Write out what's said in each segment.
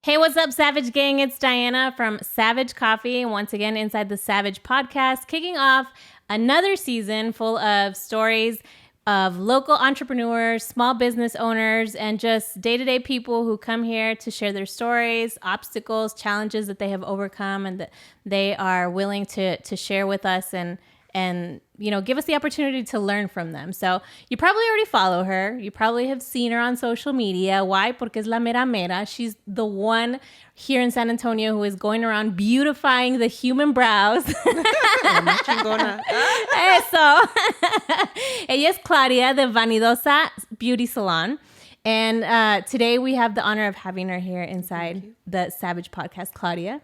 Hey, what's up, Savage Gang? It's Diana from Savage Coffee, once again inside the Savage Podcast, kicking off another season full of stories of local entrepreneurs, small business owners, and just day-to-day people who come here to share their stories, obstacles, challenges that they have overcome, and that they are willing to share with us and you know, give us the opportunity to learn from them. So you probably already follow her. You probably have seen her on social media. Why? Porque es la mera mera. She's the one here in San Antonio who is going around beautifying the human brows. Eso. Ella es Claudia de Vanidosa Beauty Salon. And today we have the honor of having her here inside the Savage Podcast. Claudia.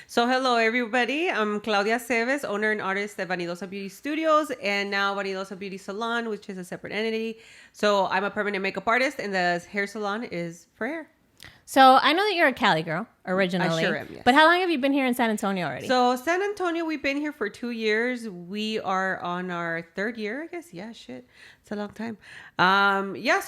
So hello everybody, I'm Claudia Aceves, owner and artist at Vanidosa Beauty Studios and now Vanidosa Beauty Salon, which is a separate entity. So I'm a permanent makeup artist and the hair salon is for hair. So I know that you're a Cali girl originally. I sure am, yes. But how long have you been here in San Antonio already? So San Antonio, we've been here for 2 years. We are on our 3rd year, I guess. Yeah, shit. It's a long time. So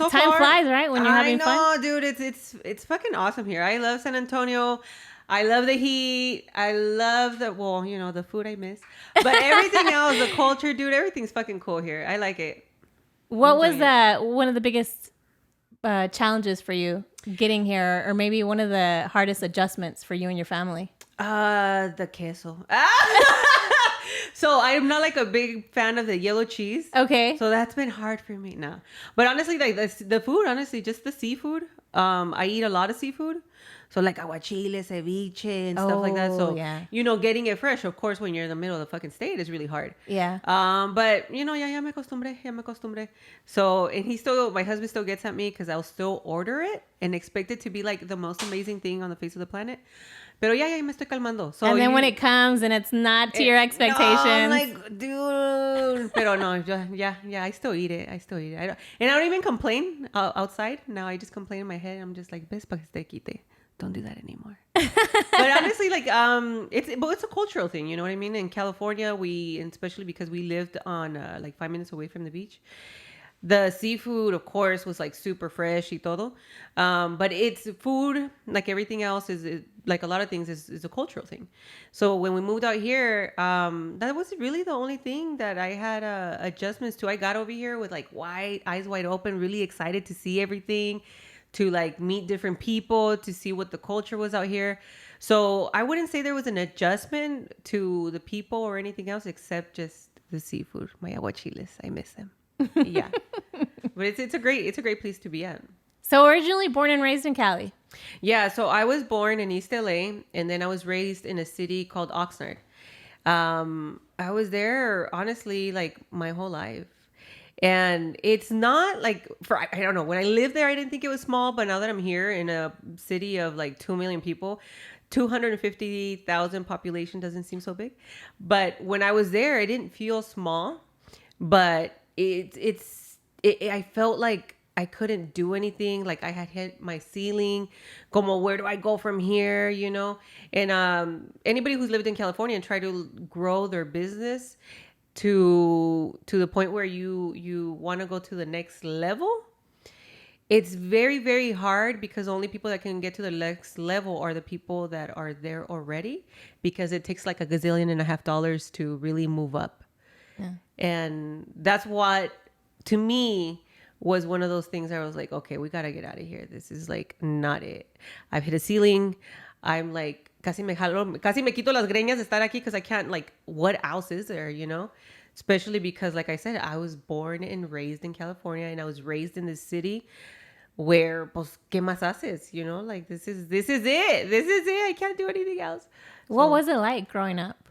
time far. Flies, right? When you're having fun. I know, dude. It's fucking awesome here. I love San Antonio. I love the heat. I love the food I miss. But everything else, the culture, dude, everything's fucking cool here. I like it. What was one of the biggest challenges for you getting here, or maybe one of the hardest adjustments for you and your family? The queso. So I'm not like a big fan of the yellow cheese. Okay. So that's been hard for me now. But honestly, like the food, honestly, just the seafood. I eat a lot of seafood. So like aguachile, ceviche, and stuff like that. So, getting it fresh, of course, when you're in the middle of the fucking state is really hard. Yeah. But, ya me acostumbré. So, and my husband still gets at me because I'll still order it and expect it to be like the most amazing thing on the face of the planet. Pero ya me estoy calmando. So and then when it comes and it's not to your expectations. No, I'm like, dude. Pero no, I still eat it. I don't even complain outside. Now I just complain in my head. I'm just like, ves pa que te quite. Don't do that anymore. But honestly, like, it's a cultural thing, you know what I mean? In California, and especially because we lived on like 5 minutes away from the beach, the seafood, of course, was like super fresh y todo. But it's food, like everything else, is like a lot of things is a cultural thing. So when we moved out here, that was really the only thing that I had adjustments to. I got over here with like eyes wide open, really excited to see everything, to like meet different people, to see what the culture was out here. So I wouldn't say there was an adjustment to the people or anything else except just the seafood. My aguachiles, I miss them. Yeah. But it's a great place to be at. So originally born and raised in Cali. Yeah, so I was born in East LA and then I was raised in a city called Oxnard. I was there honestly like my whole life. And it's not like I don't know, when I lived there, I didn't think it was small. But now that I'm here in a city of like 2 million people, 250,000 population doesn't seem so big. But when I was there, it didn't feel small. But I felt like I couldn't do anything. Like I had hit my ceiling. Como, where do I go from here? You know? And anybody who's lived in California and tried to grow their business to the point where you want to go to the next level, it's very, very hard because the only people that can get to the next level are the people that are there already, because it takes like $1.5 gazillion to really move up. Yeah. And that's what, to me, was one of those things I was like, okay, we got to get out of here. This is like not it. I've hit a ceiling. I'm like, casi me quito las greñas de estar aquí because I can't, like, what else is there, you know? Especially because, like I said, I was born and raised in California and I was raised in this city where, pues, ¿qué más haces? You know, like, this is it. I can't do anything else. What was it like growing up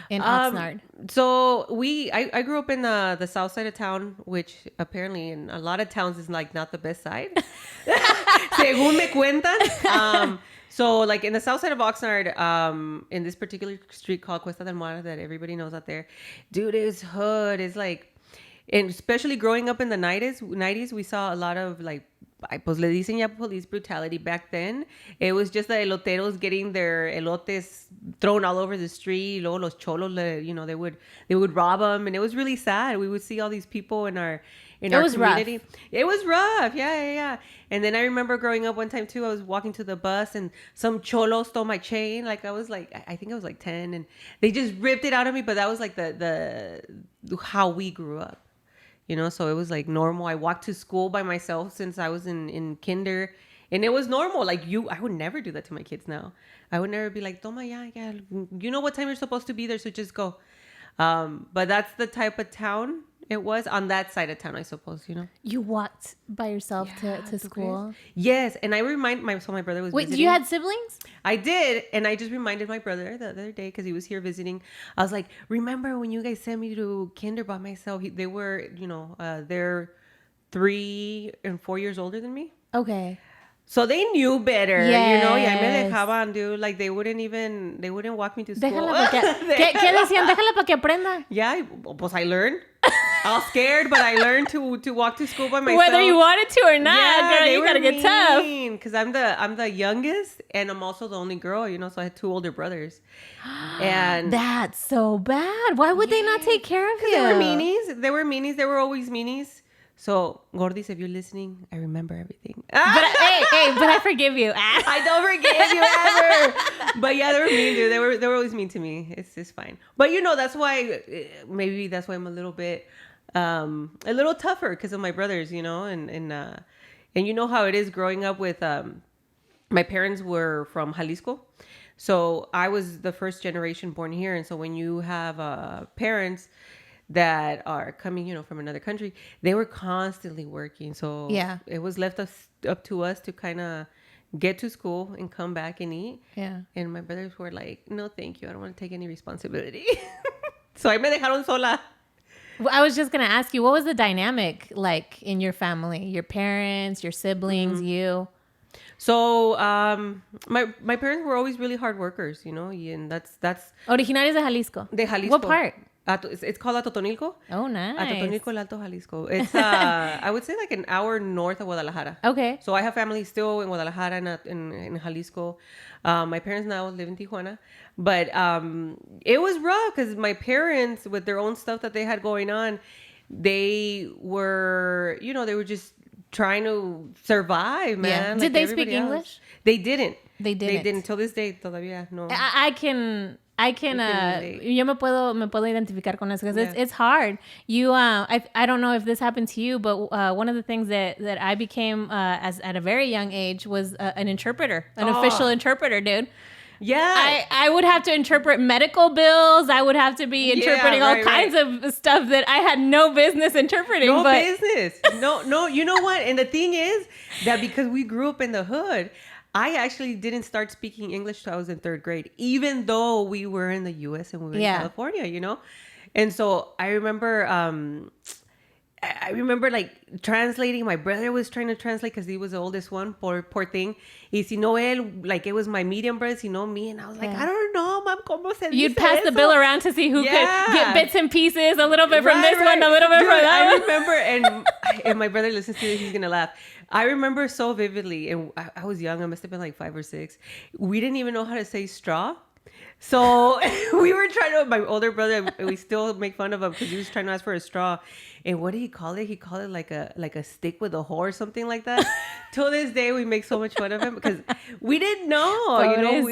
in Oxnard? So I grew up in the south side of town, which apparently in a lot of towns is like not the best side. Según me cuentan. So like in the south side of Oxnard, in this particular street called Cuesta del Mar that everybody knows out there, dude, it's hood. It's like, and especially growing up in the 90s, we saw a lot of like, pues le dicen ya police brutality. Back then, it was just the eloteros getting their elotes thrown all over the street. Luego los cholos, you know, they would rob them, and it was really sad. We would see all these people in our in It our was rough. community. It was rough. Yeah. And then I remember growing up one time too, I was walking to the bus and some cholo stole my chain. Like I was like, I think I was like 10 and they just ripped it out of me. But that was like the how we grew up, you know? So it was like normal. I walked to school by myself since I was in kinder and it was normal. Like I would never do that to my kids now. I would never be like, Toma, yeah. You know what time you're supposed to be there. So just go. But that's the type of town it was on that side of town, I suppose, you know. You walked by yourself Yeah, to school? Yes, and I remind my brother was Wait, visiting. you had siblings? I did, and I just reminded my brother the other day because he was here visiting. I was like, remember when you guys sent me to kinder by myself? They were, you know, they're 3 and 4 years older than me. Okay. So they knew better, Yes. you know. Ya me dejaban, dude. Like they wouldn't walk me to school. Déjala para que... ¿Qué decían? Déjala para que aprenda. Yeah, pues I learned. I was scared, but I learned to walk to school by myself. Whether you wanted to or not, girl, you gotta get tough. Because I'm the youngest, and I'm also the only girl, you know. So I had 2 older brothers, and That's so bad. Why would they not take care of you? they were meanies. They were meanies. They were always meanies. So, Gordis, if you're listening, I remember everything. But I forgive you. I don't forgive you ever. But yeah, they were mean, dude. They were always mean to me. It's just fine. But you know, that's why I'm a little tougher because of my brothers, you know, and you know how it is growing up with my parents were from Jalisco. So I was the first generation born here, and so when you have parents that are coming, you know, from another country, they were constantly working. So yeah, it was left up to us to kind of get to school and come back and eat. Yeah. And my brothers were like, no, thank you. I don't want to take any responsibility. So I me dejaron sola. Well, I was just going to ask you, what was the dynamic like in your family? Your parents, your siblings, you? So my parents were always really hard workers, you know, and that's Originarios de Jalisco. De Jalisco. What part? It's called Atotonilco. Oh, nice. Atotonilco, El Alto, Jalisco. It's I would say like an hour north of Guadalajara. Okay. So I have family still in Guadalajara and in Jalisco. My parents now live in Tijuana, but it was rough because my parents, with their own stuff that they had going on, they were just trying to survive, man. Yeah. Like Did they speak English? They didn't. They didn't. Till this day, todavía no. I can yo me puedo identificar con eso because it's hard. You I don't know if this happened to you, but one of the things that I became at a very young age was an interpreter, an official interpreter, dude. Yeah. I would have to interpret medical bills. I would have to be interpreting all kinds of stuff that I had no business interpreting. No business. No. You know what? And the thing is that because we grew up in the hood, I actually didn't start speaking English till I was in 3rd grade, even though we were in the U.S. and we were in California, you know? And so I remember like translating. My brother was trying to translate because he was the oldest one, poor thing. Y si no él, like it was my medium brother, si no me. And I was like, I don't know, mom, ¿cómo se dice You'd pass eso? the bill around to see who could get bits and pieces, a little bit from this one, a little bit from that I one. remember, and my brother listens to this, he's going to laugh. I remember so vividly, and I was young. I must have been like 5 or 6. We didn't even know how to say straw. So we were trying to, my older brother, we still make fun of him because he was trying to ask for a straw. And what did he call it? He called it like a stick with a hole or something like that. Till this day, we make so much fun of him because we didn't know. You know,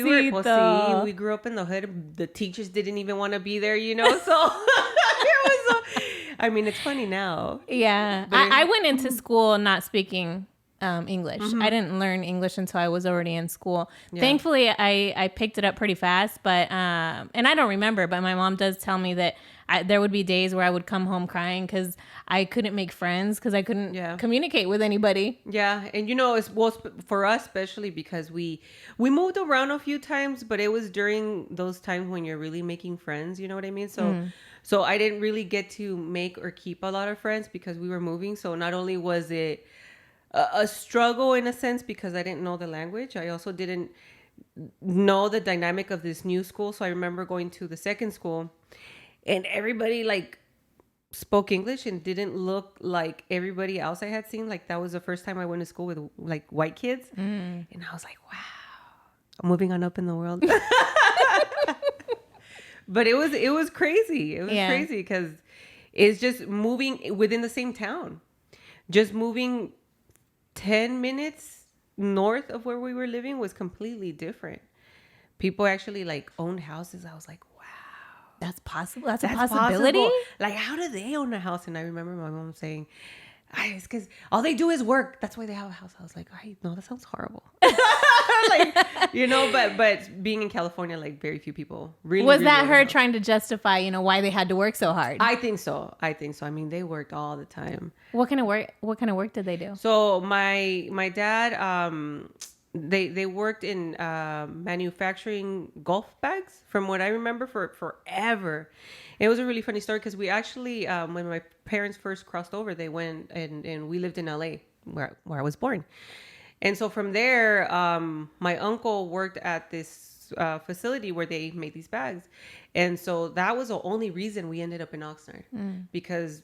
we grew up in the hood. The teachers didn't even want to be there, you know. So it was I mean, it's funny now. Yeah. I went into school not speaking English. Mm-hmm. I didn't learn English until I was already in school. Yeah. Thankfully, I picked it up pretty fast, but and I don't remember, but my mom does tell me that there would be days where I would come home crying because I couldn't make friends because I couldn't communicate with anybody. Yeah, and you know, for us especially because we moved around a few times, but it was during those times when you're really making friends. You know what I mean? So I didn't really get to make or keep a lot of friends because we were moving. So not only was it a struggle in a sense because I didn't know the language, I also didn't know the dynamic of this new school. So I remember going to the second school and everybody like spoke English and didn't look like everybody else I had seen. Like that was the first time I went to school with like white kids. And I was like, wow, I'm moving on up in the world. But it was crazy. It was crazy because it's just moving within the same town. Just moving 10 minutes north of where we were living was completely different. People actually like owned houses. I was like, wow, That's possible. That's a that's possibility. possible. Like, how do they own a house? And I remember my mom saying, it's because all they do is work. That's why they have a house. I was like, no, that sounds horrible. Like, but being in California, like very few people really. Was really that own a her house. trying to justify, why they had to work so hard? I think so. I mean, they worked all the time. What kind of work did they do? So my dad, they worked in manufacturing golf bags, from what I remember, for forever. It was a really funny story because we actually, when my parents first crossed over, they went and we lived in LA where I was born. And so from there, my uncle worked at this facility where they made these bags. And so that was the only reason we ended up in Oxnard, because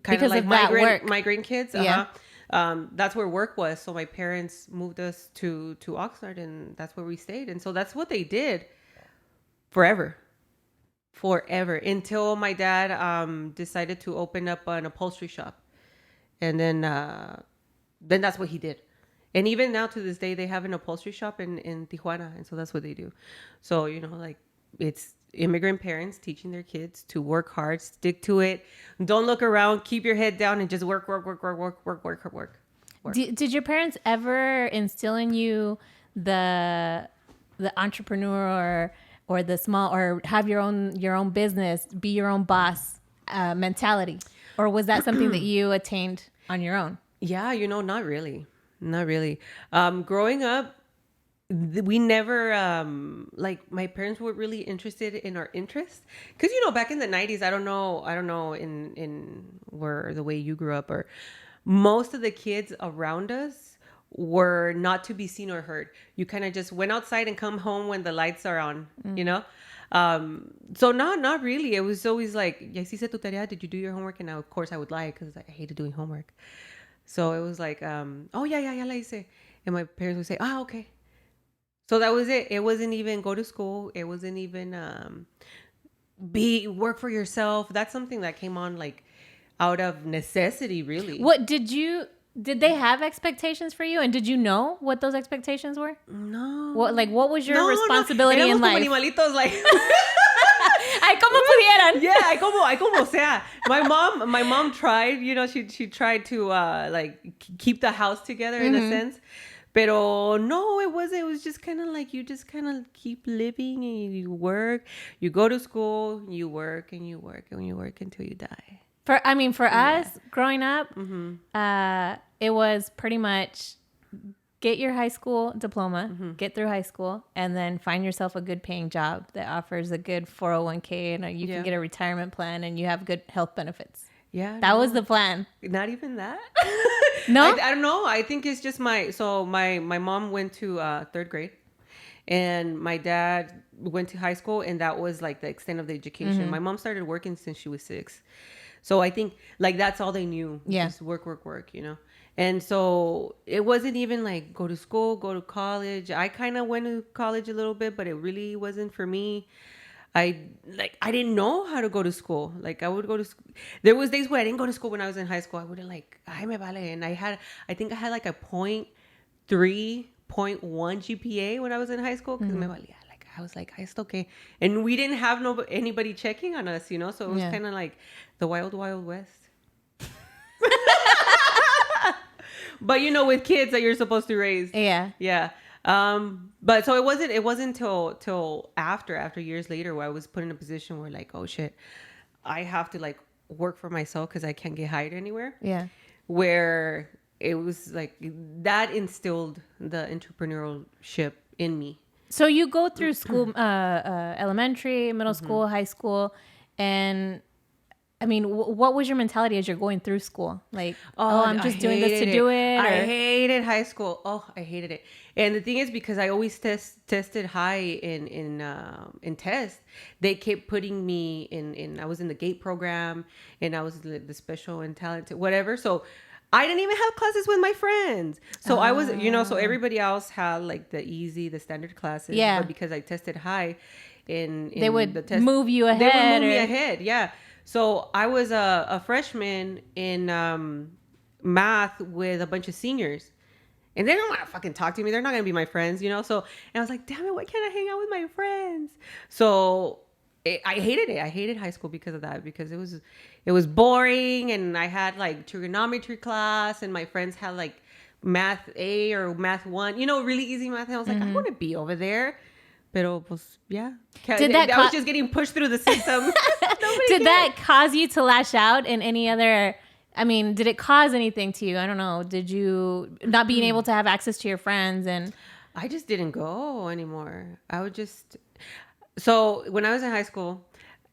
kind of like migrant kids. Yeah. That's where work was. So my parents moved us to Oxnard, and that's where we stayed. And so that's what they did forever until my dad decided to open up an upholstery shop. And then that's what he did. And even now to this day, they have an upholstery shop in Tijuana. And so that's what they do. So, like, it's immigrant parents teaching their kids to work hard, stick to it. Don't look around, keep your head down, and just work. Did your parents ever instill in you the entrepreneur or the small, or have your own business, be your own boss mentality? Or was that something that you attained on your own? Yeah, not really. Not really. Growing up, we never, like, my parents were really interested in our interests. Because, back in the 90s, I don't know in where the way you grew up, or most of the kids around us were not to be seen or heard. You kind of just went outside and come home when the lights are on, So not really. It was always like, ¿Ya hiciste tu tarea? Did you do your homework? And now, of course, I would lie because I hated doing homework. So it was like, oh, yeah, la hice. And my parents would say, okay. So that was it. It wasn't even go to school. It wasn't even work for yourself. That's something that came on like out of necessity, really. What did they have expectations for you? And did you know what those expectations were? No. What was your responsibility in life? Como animalitos, like... Ay, como pudieran. Yeah, I como sea. My mom tried, she tried to like keep the house together in a sense. Pero no, it wasn't. It was just kind of like you just kind of keep living and you work. You go to school, you work and you work and you work until you die. For us growing up, it was pretty much get your high school diploma, get through high school, and then find yourself a good paying job that offers a good 401k and you can get a retirement plan and you have good health benefits. Yeah. That was the plan. Not even that. No? I don't know. I think it's just my mom went to third grade and my dad went to high school, and that was like the extent of the education. My mom started working since she was 6. So I think like that's all they knew. Yeah. Just work. And so it wasn't even like go to school, go to college. I kind of went to college a little bit, but it really wasn't for me. I didn't know how to go to school. Like I would go to school. There was days where I didn't go to school when I was in high school. I wouldn't like, ay me vale. And I think I had like a 0.3, 0.1 GPA when I was in high school because me valía. Like I was like, it's okay. And we didn't have anybody checking on us, So it was kind of like the wild, wild west. But with kids that you're supposed to raise. Yeah. Yeah. But so it wasn't till after years later where I was put in a position where like, oh shit, I have to like work for myself because I can't get hired anywhere. Yeah. Where it was like that instilled the entrepreneurship in me. So you go through school, elementary, middle school, high school, and I mean, what was your mentality as you're going through school? Like, I'm just doing this to do it. I hated high school. Oh, I hated it. And the thing is, because I always tested high in tests, they kept putting me in. I was in the GATE program, and I was the special and talented, whatever. So I didn't even have classes with my friends. So I was, so everybody else had like the standard classes. Yeah. But because I tested high in they would the test, move you ahead. They would move me ahead. Yeah. So I was a freshman in math with a bunch of seniors. And they don't want to fucking talk to me. They're not going to be my friends, you know? So, and I was like, damn it, why can't I hang out with my friends? So I hated it. I hated high school because of that, because it was boring. And I had like trigonometry class and my friends had like math A or math 1, you know, really easy math. And I was like, I want to be over there. Pero, pues, yeah. I was just getting pushed through the system. Did that cause you to lash out in any other... I mean, did it cause anything to you? I don't know. Did you not being able to have access to your friends? And I just didn't go anymore. I would just... So when I was in high school,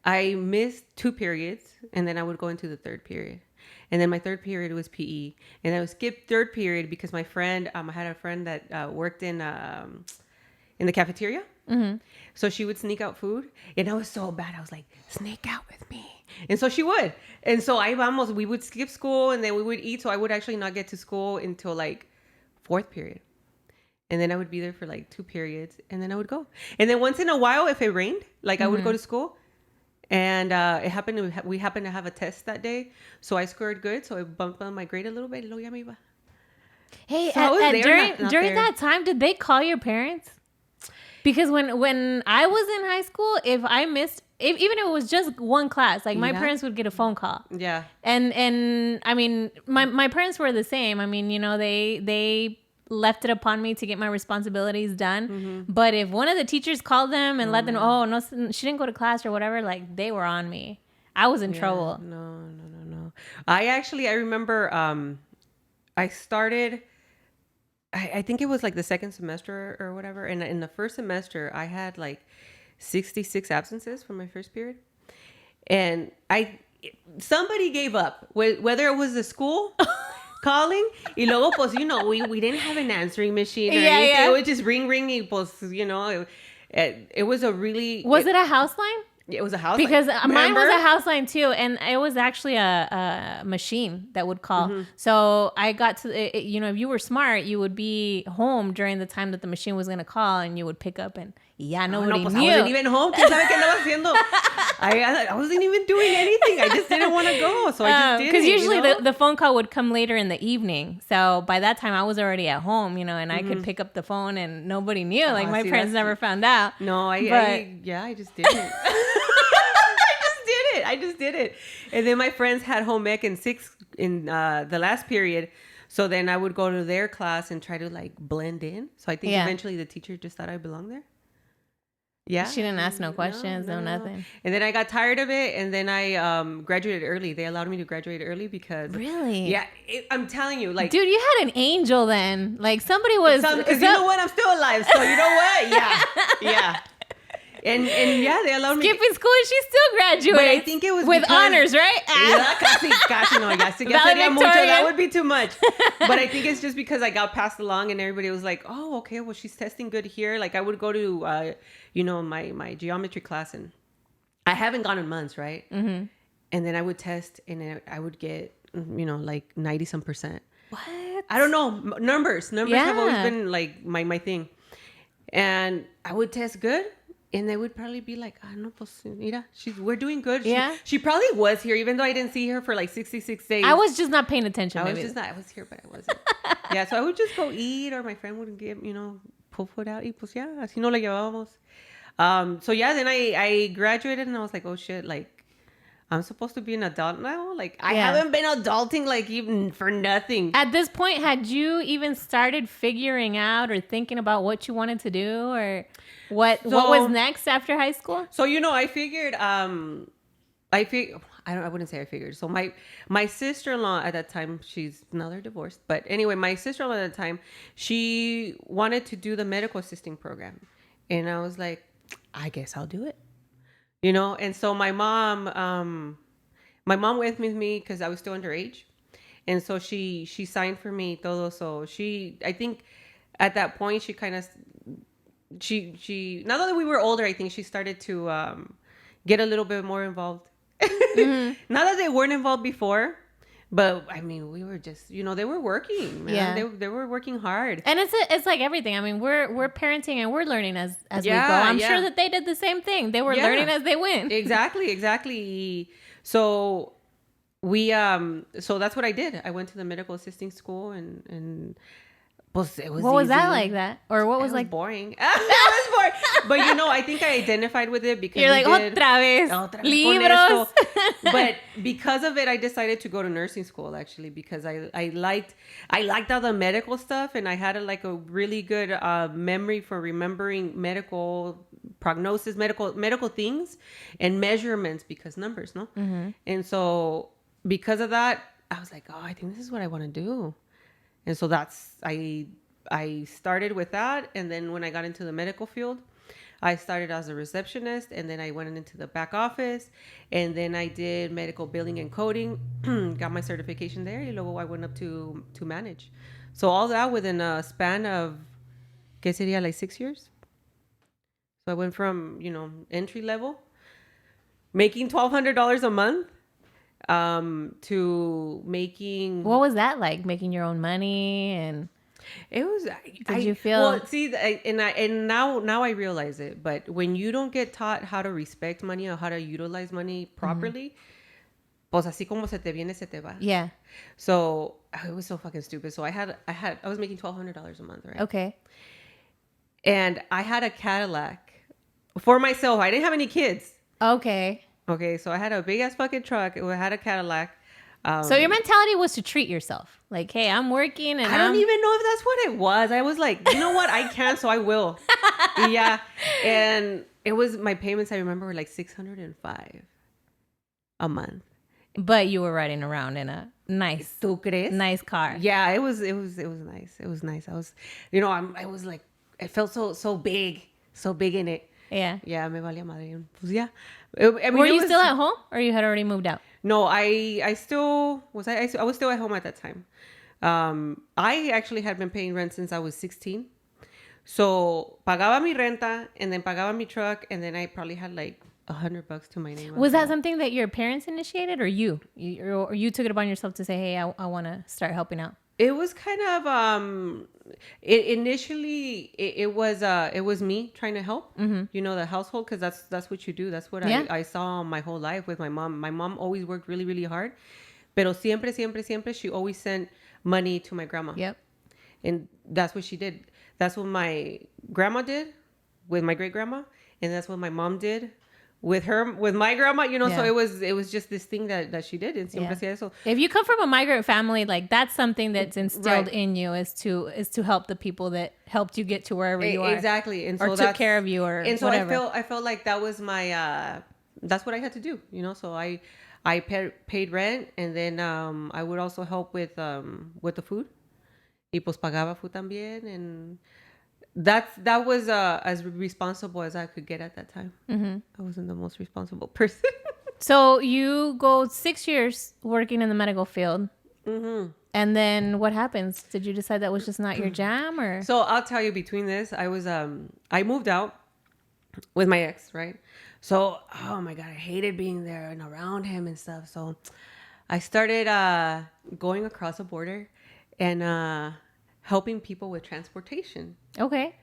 I missed 2 periods and then I would go into the 3rd period. And then my 3rd period was PE. And I would skip 3rd period because my friend, I had a friend that worked in the cafeteria. Mm-hmm. So she would sneak out food. And I was so bad. I was like, sneak out with me. And so she would. And so we would skip school and then we would eat. So I would actually not get to school until like 4th period. And then I would be there for like 2 periods and then I would go. And then once in a while, if it rained, like I would go to school and we happened to have a test that day. So I scored good. So I bumped on my grade a little bit. Hey, so during that time, did they call your parents? Because when I was in high school, if I missed, even if it was just one class, like my parents would get a phone call. Yeah. And I mean, my parents were the same. I mean, you know, they left it upon me to get my responsibilities done. Mm-hmm. But if one of the teachers called them and let them, oh, no, she didn't go to class or whatever, like they were on me. I was in trouble. No. I remember I started... I think it was like the 2nd semester or whatever. And in the 1st semester, I had like 66 absences from my 1st period. And somebody gave up, whether it was the school calling. Y luego, pues, you know, we didn't have an answering machine or anything. Yeah. It would just ring. Y pues, you know, it was a really... Was it a house line? It was a house because line. Mine was a house line too, and it was actually a machine that would call. Mm-hmm. So I got to, you know, if you were smart, you would be home during the time that the machine was going to call, and you would pick up and nobody knew. I wasn't even home. ¿Quién sabe qué andaba haciendo? I wasn't even doing anything. I just didn't want to go, so I just did. Because usually the phone call would come later in the evening. So by that time, I was already at home, you know, and I could pick up the phone, and nobody knew. Like my parents never found out. No, I just didn't. I just did it. And then my friends had home ec in the last period. So then I would go to their class and try to like blend in. So I think eventually the teacher just thought I belonged there. Yeah. She didn't ask no questions, no nothing. And then I got tired of it. And then I graduated early. They allowed me to graduate early because... Really? Yeah. I'm telling you, like... Dude, you had an angel then. Like somebody was... Because you know what? I'm still alive. So you know what? Yeah. Yeah. And yeah, they allowed me skipping school and she still graduated. But I think it was with honors, right? Casi no, ya sería mucho. That would be too much. But I think it's just because I got passed along and everybody was like, oh, okay, well, she's testing good here. Like I would go to, you know, my geometry class and I haven't gone in months, right? Mm-hmm. And then I would test and I would get, you know, like 90-some%. What? I don't know. Numbers have always been like my thing. And I would test good. And they would probably be like, no, pues, mira, we're doing good. She probably was here, even though I didn't see her for like 66 days. I was just not paying attention. I was here, but I wasn't. Yeah, so I would just go eat, or my friend would give, you know, pull food out. Y pues ya, así no la llevábamos. So yeah, then I graduated and I was like, oh shit, like, I'm supposed to be an adult now? Like, I haven't been adulting, like, even for nothing. At this point, had you even started figuring out or thinking about what you wanted to do? Or what was next after high school? So, you know, I figured, I wouldn't say I figured. So, my sister-in-law at that time, now they're divorced. But anyway, my sister-in-law at that time, she wanted to do the medical assisting program. And I was like, I guess I'll do it. You know, and so my mom went with me because I was still underage. And so she signed for me todo. So I think at that point, she kind of, now that we were older, I think she started to get a little bit more involved. Mm-hmm. Not that they weren't involved before. But I mean, we were just, you know, they were working, man. Yeah. They were working hard. And it's like everything. I mean, we're parenting and we're learning as we go. I'm sure that they did the same thing. They were learning as they went. Exactly. So so that's what I did. I went to the medical assisting school and pues it was What was that easy. like that? Or what was It was like? boring. It was boring. But I think I identified with it because You're like, we did, otra vez, otra vez con libros. esto. But because of it, I decided to go to nursing school actually because I liked all the medical stuff and I had a really good memory for remembering medical prognosis, medical things and measurements because numbers, no? Mm-hmm. And so because of that, I was like, oh, I think this is what I want to do. And so I started with that. And then when I got into the medical field, I started as a receptionist and then I went into the back office and then I did medical billing and coding, got my certification there. Y luego I went up to manage. So all that within a span of, ¿qué sería, like 6 years? So I went from, entry level, making $1,200 a month, to making. What was that like, making your own money? And It was. did you feel? Well, see, and now I realize it. But when you don't get taught how to respect money or how to utilize money properly, pues así como se te viene, se te va. Yeah. So it was so fucking stupid. So I was making $1,200 a month, right? Okay. And I had a Cadillac for myself. I didn't have any kids. Okay. Okay, so I had a big ass fucking truck. I had a Cadillac. So your mentality was to treat yourself. Like, hey, I'm working and I don't even know if that's what it was. I was like, you know what? I can, so I will. Yeah. And it was, my payments, I remember, were like $605 a month. But you were riding around in a nice car. Yeah, it was nice. It was nice. I was, I was like, I felt so big in it. Yeah. Yeah, me valía madre. Pues yeah. Were you still at home or you had already moved out? No, I still was. I was still at home at that time. I actually had been paying rent since I was 16. So pagaba mi renta and then pagaba mi truck and then I probably had like $100 to my name. Was that something that your parents initiated or you took it upon yourself to say, hey, I want to start helping out? It was kind of initially it was me trying to help, the household, because that's what you do. That's what I saw my whole life with my mom. My mom always worked really, really hard, pero siempre she always sent money to my grandma. Yep. And that's what she did. That's what my grandma did with my great grandma, and that's what my mom did with my grandma, So it was just this thing that she did, and siempre hacía eso. If you come from a migrant family, like that's something that's instilled in you is to help the people that helped you get to wherever you are. Exactly. And or so took care of you or and so whatever. I felt like that was my that's what I had to do, So I paid rent, and then I would also help with the food. Y pues pagaba food también, and that was as responsible as I could get at that time. Mm-hmm. I wasn't the most responsible person. So you go 6 years working in the medical field. Mm-hmm. And then what happens? Did you decide that was just not your jam, or? So I'll tell you, between this, I was I moved out with my ex, right? So, oh my God, I hated being there and around him and stuff. So I started going across the border and helping people with transportation. Okay.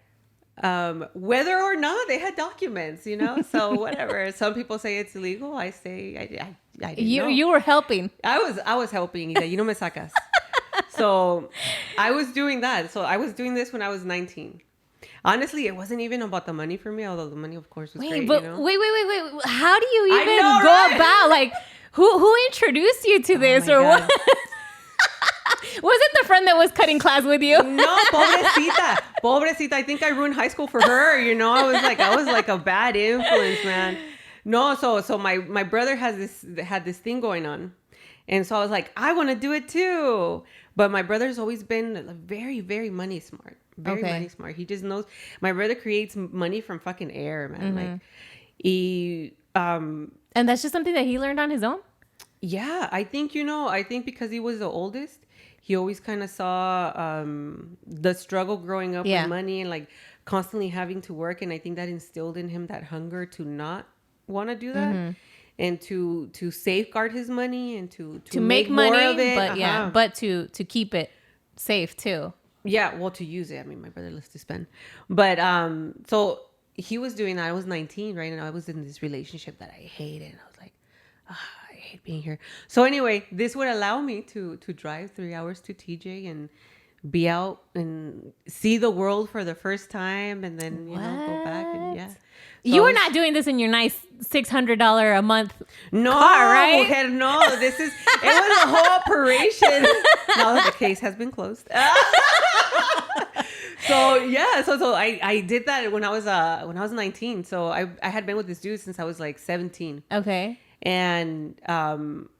Whether or not they had documents, so whatever. Some people say it's illegal. I say I didn't know. You were helping. I was helping. Me sacas. So I was doing that. So I was doing this when I was 19. Honestly, it wasn't even about the money for me, although the money, of course, was great. But wait. How do you even go about? Like, who introduced you to this, or God. what? Was it the friend that was cutting class with you? No, pobrecita. I think I ruined high school for her. I was like a bad influence, man. No, so my brother had this thing going on, and so I was like, I want to do it too. But my brother's always been very, very money smart. Money smart. He just knows. My brother creates money from fucking air, man. Mm-hmm. And that's just something that he learned on his own. Yeah, I think because he was the oldest, he always kind of saw the struggle growing up with money and like constantly having to work, and I think that instilled in him that hunger to not want to do that. Mm-hmm. And to safeguard his money and to make money, more of it, but to keep it safe too. Yeah, well, to use it. I mean, my brother loves to spend. But so he was doing that. I was 19, right? And I was in this relationship that I hated. I was like, I hate being here. So anyway, this would allow me to drive 3 hours to TJ and be out and see the world for the first time, and then go back and yeah. So You were not doing this in your nice $600 a month no, car, right? Mujer, no. It was a whole operation. Now that the case has been closed. So yeah, so I did that when I was 19. So I had been with this dude since I was like 17. Okay. And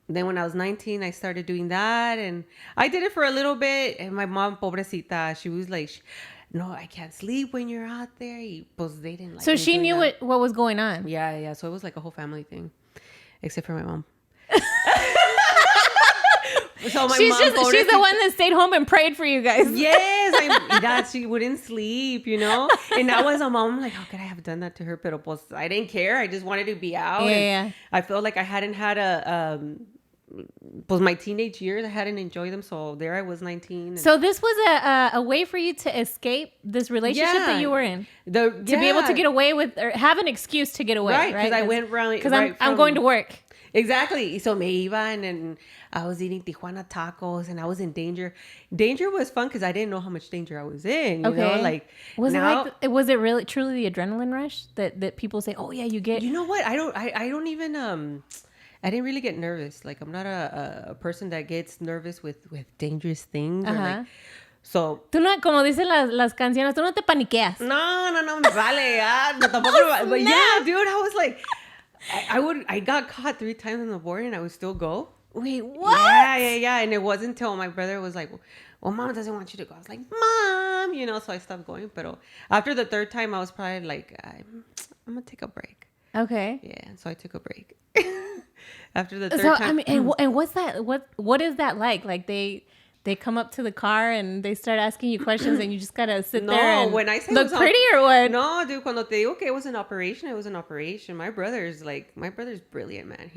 then when I was 19, I started doing that, and I did it for a little bit. And my mom, pobrecita, she was like, "No, I can't sleep when you're out there." Pues they didn't like. So she knew what was going on. Yeah. So it was like a whole family thing, except for my mom. So my she's the one that stayed home and prayed for you guys. Yes, she wouldn't sleep, And I was a mom, like, how could I have done that to her? Pero pues I didn't care. I just wanted to be out. Yeah. I felt like I hadn't had my teenage years. I hadn't enjoyed them. So there I was 19. So this was a way for you to escape this relationship that you were in. To be able to get away with, or have an excuse to get away. Right. Because I went around. Because I'm going to work. Exactly. So me iba and I was eating Tijuana tacos and I was in danger. Danger was fun because I didn't know how much danger I was in. Like was it really truly the adrenaline rush that people say, oh yeah, you get. You know what? I don't even I didn't really get nervous. Like I'm not a person that gets nervous with dangerous things. Or like, so tú no, como dicen las canciones, tú no te paniqueas. No, me vale. No, tampoco. But yeah, dude, I was like. I got caught 3 times on the board and I would still go. Wait, what? Yeah. And it wasn't until my brother was like, well, mom doesn't want you to go. I was like, mom, so I stopped going. But after the 3rd time, I was probably like, I'm going to take a break. Okay. Yeah. So I took a break. After the 3rd time. I mean, and what's that? What is that like? Like they come up to the car and they start asking you questions and you just gotta sit there and when I say look pretty or what? No, dude, cuando te digo que it was an operation, it was an operation. My brother's brilliant, man.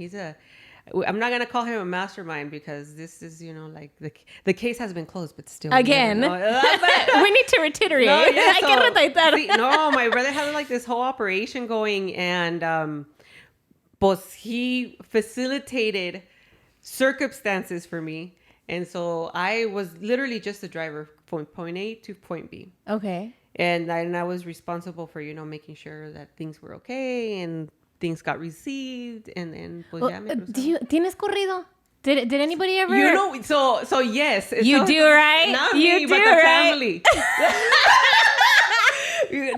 I'm not gonna call him a mastermind because this is, like the case has been closed, but still. Again. We need to reiterate. No, yeah, Hay que reiterar. No, my brother had like this whole operation going and pues he facilitated circumstances for me. And so I was literally just a driver from point A to point B. Okay. And I was responsible for, making sure that things were okay and things got received. And then, pues, ya me ¿Tienes corrido? Did anybody ever? So yes. You do, right? Not you me, do, but the right? family.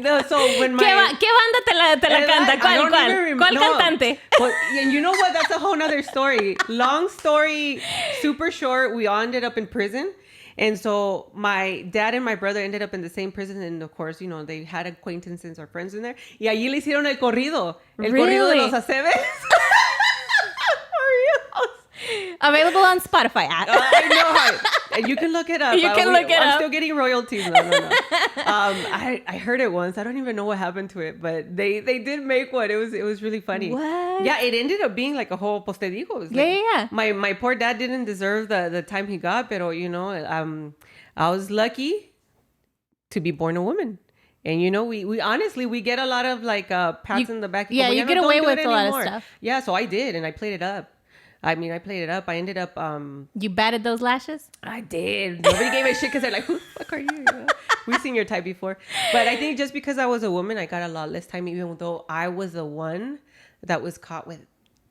No, so when ¿Qué banda te la canta? ¿Cuál cantante? Well, and you know what? That's a whole nother story. Long story, super short. We all ended up in prison. And so my dad and my brother ended up in the same prison. And of course, they had acquaintances or friends in there. Y allí le hicieron el corrido. El corrido de los Aceves. Available on Spotify. I know. And you can look it up. I'm still getting royalties. No. I heard it once. I don't even know what happened to it, but they did make one. It was really funny. What? Yeah, it ended up being like a whole postedigo. Yeah. My poor dad didn't deserve the time he got, pero I was lucky to be born a woman. And we honestly get a lot of like pats in the back. Yeah, you get away with a lot of stuff. Yeah, so I did, and I played it up. I played it up. I ended up... You batted those lashes? I did. Nobody gave a shit because they're like, who the fuck are you? We've seen your type before. But I think just because I was a woman, I got a lot less time, even though I was the one that was caught with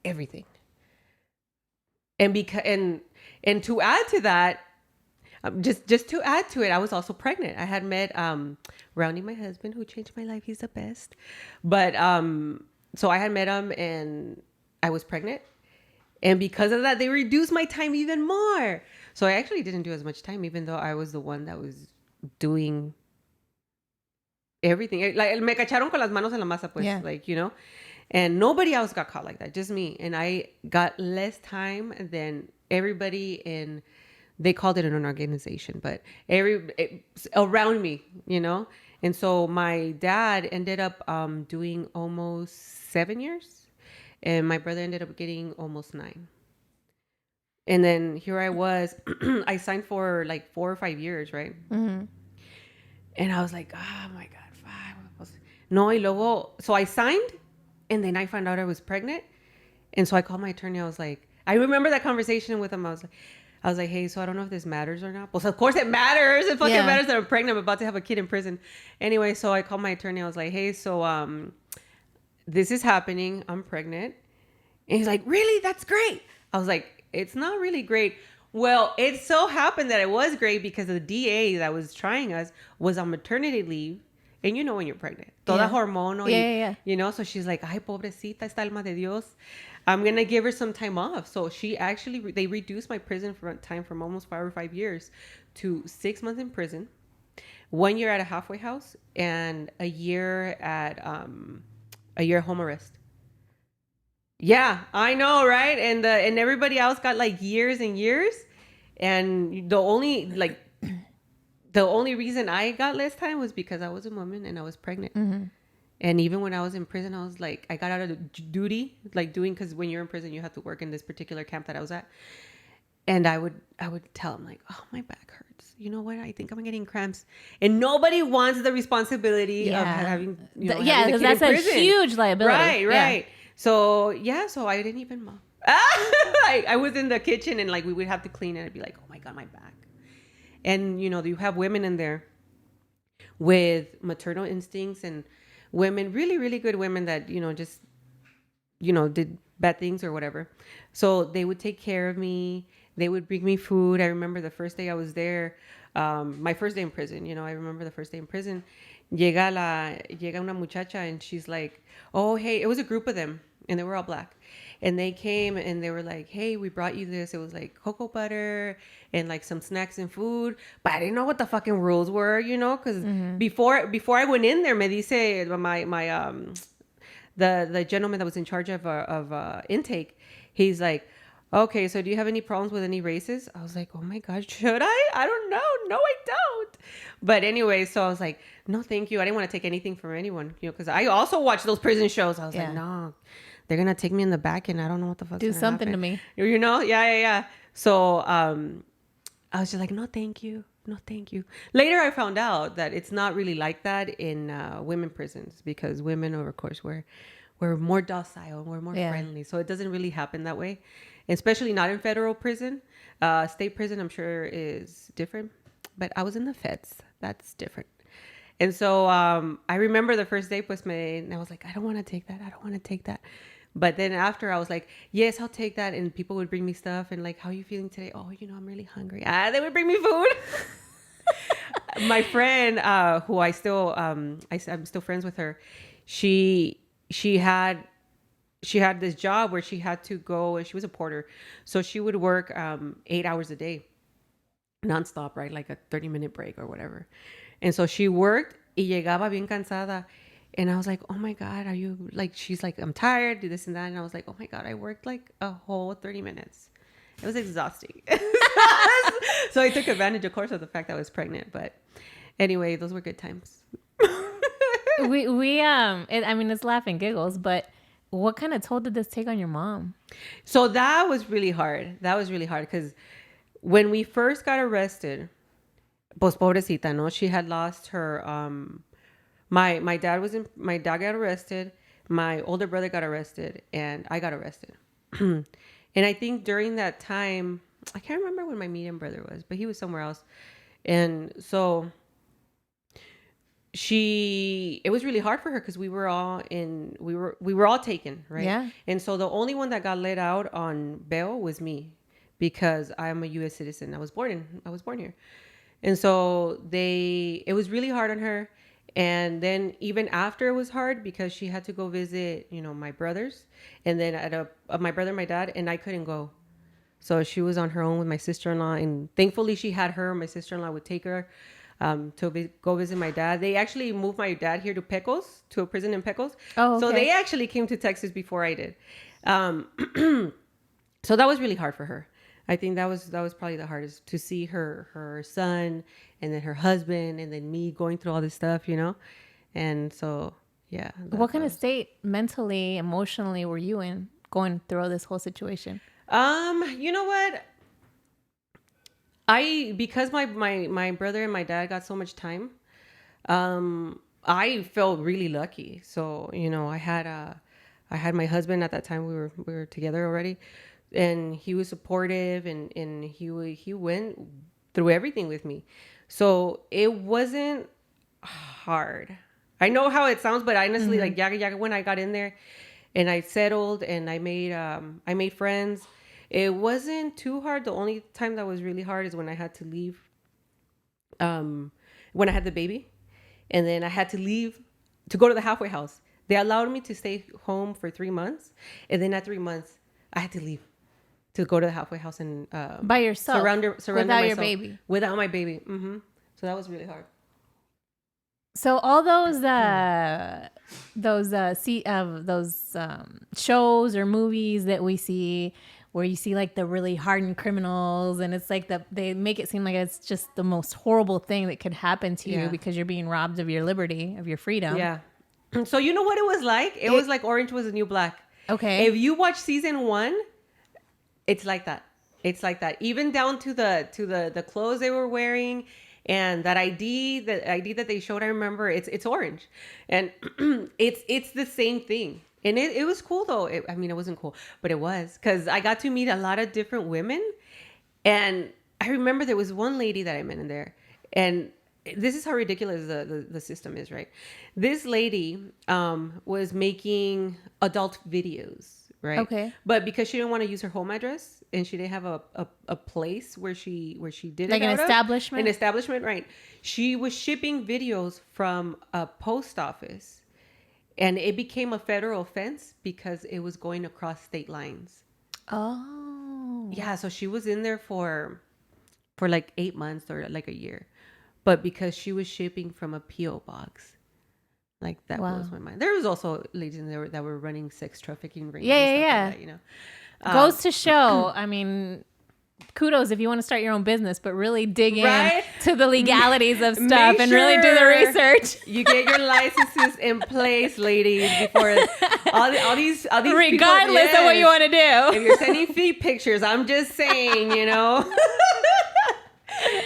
everything. And to add to that, just to add to it, I was also pregnant. I had met Roundy, my husband, who changed my life. He's the best. But so I had met him and I was pregnant. And because of that, they reduced my time even more. So I actually didn't do as much time, even though I was the one that was doing everything. Like, me cacharon con las manos en la masa, pues, yeah. And nobody else got caught like that, just me. And I got less time than everybody in, they called it an organization, but around me, And so my dad ended up doing almost 7 years. And my brother ended up getting almost 9. And then here I was, I signed for like 4 or 5 years, right? Mm-hmm. And I was like, oh my God, 5. No, y luego, so I signed and then I found out I was pregnant. And so I called my attorney. I was like, I remember that conversation with him. I was like, hey, so I don't know if this matters or not. Well, so of course it matters. It fucking matters that I'm pregnant. I'm about to have a kid in prison. Anyway, so I called my attorney. I was like, hey, so this is happening. I'm pregnant. And he's like, really? That's great. I was like, it's not really great. Well, it so happened that it was great because the DA that was trying us was on maternity leave. And you know when you're pregnant. Toda hormono. You know, so she's like, ay, pobrecita, esta alma de Dios. I'm going to give her some time off. So she actually, they reduced my prison time from almost 4 or 5 years to 6 months in prison, 1 year at a halfway house, and a year at home arrest. Yeah, I know, right? And everybody else got like years and years. And the only reason I got less time was because I was a woman and I was pregnant. Mm-hmm. And even when I was in prison, I was like, I got out of the duty, like doing, because when you're in prison, you have to work in this particular camp that I was at. And I would tell him like, oh, my back hurts. You know what? I think I'm getting cramps. And nobody wants the responsibility of having, because that's a huge liability. Right. So I didn't even mom. I was in the kitchen and like we would have to clean it and be like, oh my God, my back. And you have women in there with maternal instincts and women, really, really good women that, just, did bad things or whatever. So they would take care of me. They would bring me food. I remember the first day I was there, my first day in prison, I remember the first day in prison. Llega una muchacha and she's like, oh, hey, it was a group of them and they were all black. And they came and they were like, hey, we brought you this. It was like cocoa butter and like some snacks and food. But I didn't know what the fucking rules were, because before I went in there, me dice the gentleman that was in charge of intake, he's like, okay, so do you have any problems with any races? I was like, oh my God, should I? I don't know. No, I don't. But anyway, so I was like, no, thank you. I didn't want to take anything from anyone, because I also watch those prison shows. I was like, no. They're going to take me in the back and I don't know what the fuck. Do something to me. Yeah. So I was just like, no, thank you. No, thank you. Later, I found out that it's not really like that in women prisons because women, of course, we're more docile. We're more friendly. So it doesn't really happen that way, especially not in federal prison. State prison, I'm sure, is different. But I was in the feds. That's different. And so I remember the first day, and I was like, I don't want to take that. But then after I was like, yes, I'll take that. And people would bring me stuff and like, how are you feeling today? Oh, I'm really hungry. They would bring me food. My friend, who I still, I'm still friends with her. She had this job where she had to go and she was a porter. So she would work 8 hours a day nonstop, right? Like a 30-minute break or whatever. And so she worked y llegaba bien cansada. And I was like, oh my God, are you like, she's like, I'm tired, do this and that. And I was like, oh my God, I worked like a whole 30 minutes. It was exhausting. So I took advantage, of course, of the fact that I was pregnant. But anyway, those were good times. It's laughing giggles, but what kind of toll did this take on your mom? So that was really hard. Because when we first got arrested, pues pobrecita, no? She had lost her, my dad got arrested, my older brother got arrested, and I got arrested. And I think during that time, I can't remember when my medium brother was, but he was somewhere else. And so it was really hard for her because we were all taken, right? Yeah. And so the only one that got let out on bail was me because I'm a U.S. citizen. I was born here. And so it was really hard on her. And then even after it was hard because she had to go visit, my brothers and then my brother and my dad, and I couldn't go. So she was on her own with my sister-in-law, and thankfully she had her. My sister-in-law would take her to go visit my dad. They actually moved my dad here to Pecos, to a prison in Pecos. Oh, okay. So they actually came to Texas before I did. So that was really hard for her. I think that was probably the hardest, to see her son and then her husband and then me going through all this stuff, And so, yeah. What kind of state mentally, emotionally were you in going through this whole situation? You know what? Because my brother and my dad got so much time, I felt really lucky. So, I had my husband at that time. We were together already. and he was supportive, and he went through everything with me. So it wasn't hard. I know how it sounds, but honestly, like when I got in there and I settled and I made friends, it wasn't too hard. The only time that was really hard is when I had to leave, when I had the baby, and then I had to leave to go to the halfway house. They allowed me to stay home for 3 months, and then at 3 months, I had to leave to go to the halfway house and By yourself, surrender without myself your baby. without my baby. So that was really hard. So all those shows or movies that we see, where you see like the really hardened criminals, and it's like they make it seem like it's just the most horrible thing that could happen to you because you're being robbed of your liberty, of your freedom. Yeah. So you know what it was like? It was like Orange Was the New Black. Okay. If you watch season 1, it's like that. It's like that. Even down to the clothes they were wearing, and that ID that they showed. I remember it's orange, and it's the same thing. And it was cool though. I mean, it wasn't cool, but it was, because I got to meet a lot of different women. And I remember there was one lady that I met in there, and this is how ridiculous the system is, right? This lady was making adult videos, right? Okay. But because she didn't want to use her home address, and she didn't have a place where she did like it, an establishment. An establishment, right? She was shipping videos from a post office, and it became a federal offense because it was going across state lines. Oh. Yeah, so she was in there for like 8 months or like a year. But because she was shipping from a P.O. box. Like, that blows my mind. There was also ladies in there that were running sex trafficking rings. Yeah. Like that, you know. Goes to show, I mean, kudos if you want to start your own business, but really dig in to the legalities of stuff and really do the research. You get your licenses in place, ladies, before all these regardless people, of what you want to do. If you're sending feet pictures, I'm just saying, you know.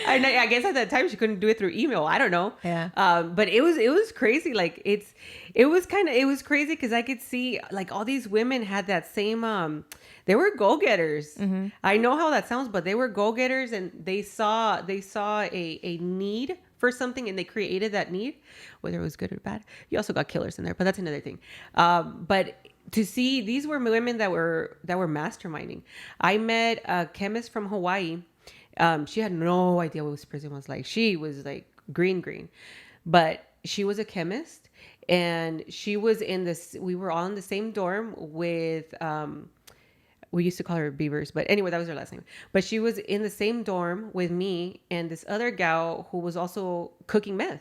I guess at that time she couldn't do it through email. I don't know. Yeah. But it was crazy. Like, it was crazy because I could see like all these women had that same they were go-getters. Mm-hmm. I know how that sounds, but they were go-getters, and they saw a need for something, and they created that need, whether it was good or bad. You also got killers in there, but that's another thing. But to see, these were women that were masterminding. I met a chemist from Hawaii. She had no idea what prison was like. She was like green, but she was a chemist, and she was we were all in the same dorm with, we used to call her Beavers, but anyway, that was her last name. But she was in the same dorm with me and this other gal who was also cooking meth.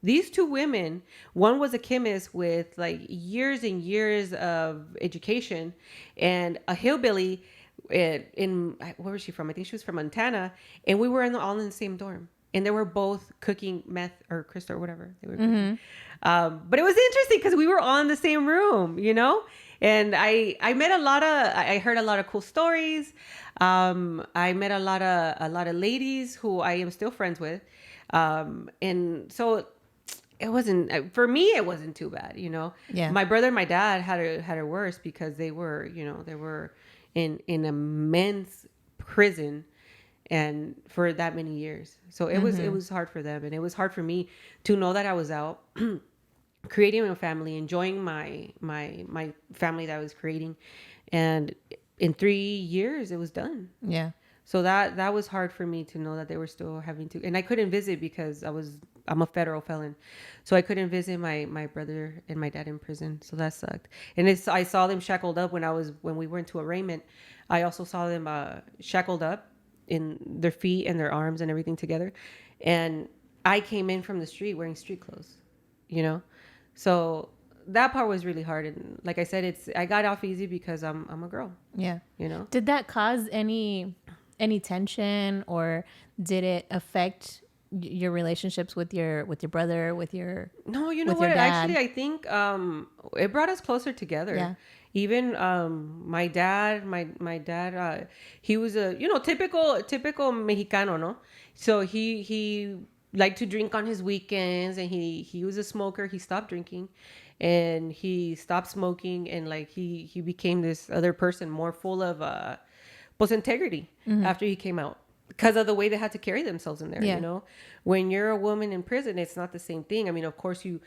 These two women, one was a chemist with like years and years of education, and a hillbilly in where was she from? I think she was from Montana, and we were all in the same dorm, and they were both cooking meth or crystal or whatever they were cooking. But it was interesting because we were all in the same room, you know. And I met I heard a lot of cool stories. I met a lot of ladies who I am still friends with, and so it wasn't, for me, it wasn't too bad, you know. Yeah. My brother and my dad had it worse because they were in a men's prison and for that many years. So it was hard for them, and it was hard for me to know that I was out creating a family, enjoying my family that I was creating, and in 3 years it was done. Yeah. So that was hard for me to know that they were still having to, and I couldn't visit because I'm a federal felon, so I couldn't visit my brother and my dad in prison. So that sucked. And I saw them shackled up when we went to arraignment. I also saw them shackled up in their feet and their arms and everything together. And I came in from the street wearing street clothes, you know. So that part was really hard. And like I said, I got off easy because I'm a girl. Yeah. You know. Did that cause any tension, or did it affect your relationships with your brother, with your No, you know what? Actually, I think it brought us closer together. Yeah. Even my dad, he was a typical Mexicano, no? So he liked to drink on his weekends, and he was a smoker. He stopped drinking, and he stopped smoking, and like he became this other person, more full of pues integrity after he came out. Because of the way they had to carry themselves in there, you know. When you're a woman in prison, it's not the same thing. I mean, of course, you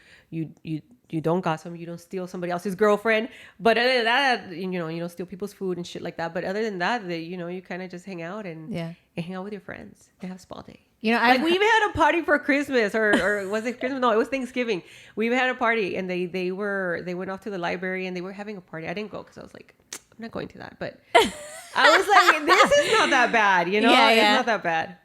don't gossip, you don't steal somebody else's girlfriend. But other than that, you know, you don't steal people's food and shit like that. But other than that, you know, you kind of just hang out and hang out with your friends and have a spa day. You know, like we even had a party for Christmas, or was it Christmas? No, it was Thanksgiving. We had a party, and they went off to the library and they were having a party. I didn't go because I was like, I'm not going to that, but. I was like, this is not that bad, you know? It's not that bad.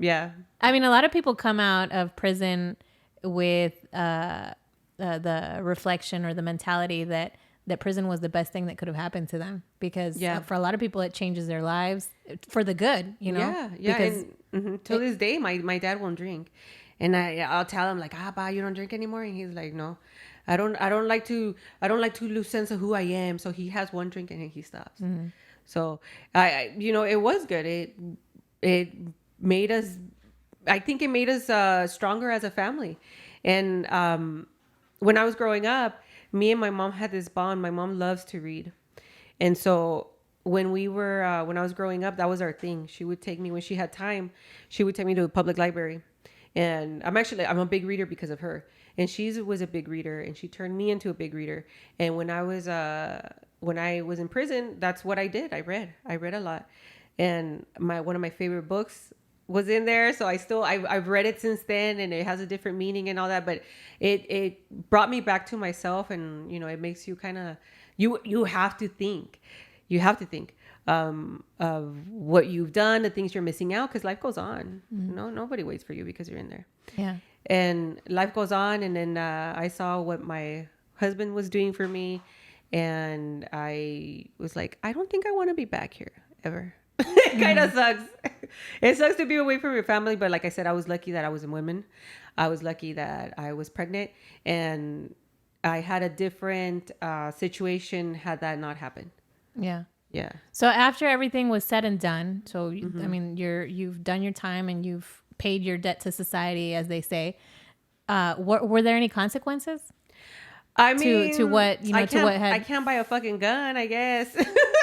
Yeah. I mean, a lot of people come out of prison with the reflection or the mentality that prison was the best thing that could have happened to them. Because for a lot of people, it changes their lives for the good, you know? Yeah. Because till this day, my dad won't drink. And I'll tell him like, ba, you don't drink anymore? And he's like, no. I don't like to lose sense of who I am. So he has one drink and then he stops. Mm-hmm. So I you know, it was good. It made us, I think it made us stronger as a family. And when I was growing up, me and my mom had this bond. My mom loves to read. And so when I was growing up, that was our thing. She would take me when she had time, she would take me to a public library. And I'm a big reader because of her. And she was a big reader, and she turned me into a big reader. And when I was in prison, that's what I did. I read a lot. And one of my favorite books was in there. So I've read it since then, and it has a different meaning and all that, but it brought me back to myself. And, you know, it makes you kind of, you have to think of what you've done, the things you're missing out, because life goes on. Mm-hmm. No, nobody waits for you because you're in there. Yeah. And life goes on. And then I saw what my husband was doing for me, and I was like, I don't think I want to be back here ever. It kind of sucks. It sucks to be away from your family, but like I said, I was lucky that I was a woman. I was lucky that I was pregnant, and I had a different situation had that not happened. Yeah. Yeah. So after everything was said and done, so I mean, you've done your time and you've paid your debt to society, as they say. Were there any consequences? I mean, to what, you know, to what had... I can't buy a fucking gun, I guess.